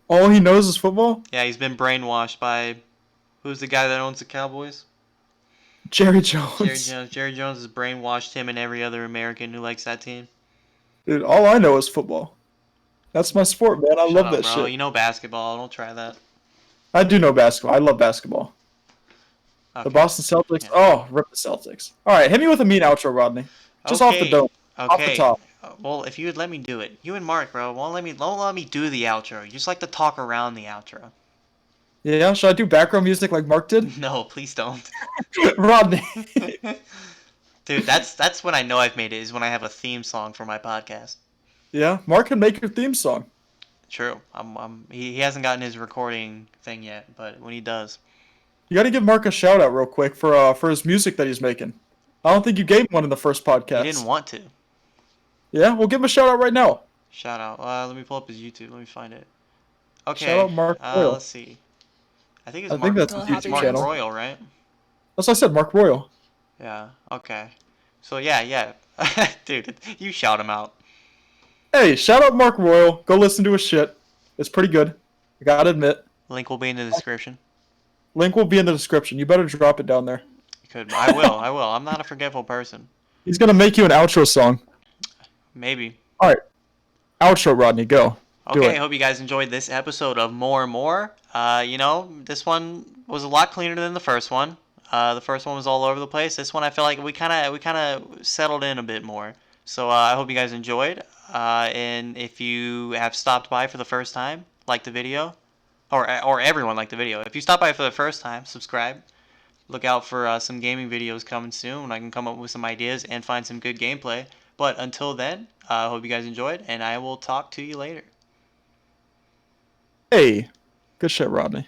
all he knows is football? Yeah, he's been brainwashed by who's the guy that owns the Cowboys? Jerry Jerry Jones. Jones. Jerry Jones has brainwashed him and every other American who likes that team. Dude, all I know is football. That's my sport, man. I Shut love up, that bro. shit. You know basketball. Don't try that. I do know basketball. I love basketball. The Okay. Boston Celtics. Yeah. Oh, rip the Celtics. All right, hit me with a mean outro, Rodney. Just off the dome. Off the Okay. top. Well, if you would let me do it, you and Mark, bro, won't let me do the outro. You just like to talk around the outro. Yeah, should I do background music like Mark did? No, please don't. Rodney. Dude, that's when I know I've made it. Is when I have a theme song for my podcast. Yeah, Mark can make your theme song. True. He hasn't gotten his recording thing yet, but when he does, You got to give Mark a shout out real quick for his music that he's making. I don't think you gave him one in the first podcast. he didn't want to. Yeah, we'll give him a shout out right now. Shout out. Let me pull up his YouTube. Let me find it. Okay. Shout out Mark Royal. Let's see. I think I think that's his it's YouTube Mark channel. Royal, right? That's what I said, Mark Royal. Yeah. Okay. So yeah. Dude, you shout him out. Hey, shout out Mark Royal. Go listen to his shit. It's pretty good. I gotta admit. Link will be in the description. Link will be in the description. You better drop it down there. You could. I will. I will. I'm not a forgetful person. He's gonna make you an outro song. Maybe. All right, outro, Rodney. Go. Do Okay, I it. hope you guys enjoyed this episode of More and More. This one was a lot cleaner than the first one. The first one was all over the place. This one I feel like we kind of settled in a bit more. So I hope you guys enjoyed. And if you have stopped by for the first time, like the video, or everyone liked the video. If you stop by for the first time, subscribe. Look out for some gaming videos coming soon when I can come up with some ideas and find some good gameplay. But until then, I hope you guys enjoyed, and I will talk to you later. Hey, good shit, Rodney.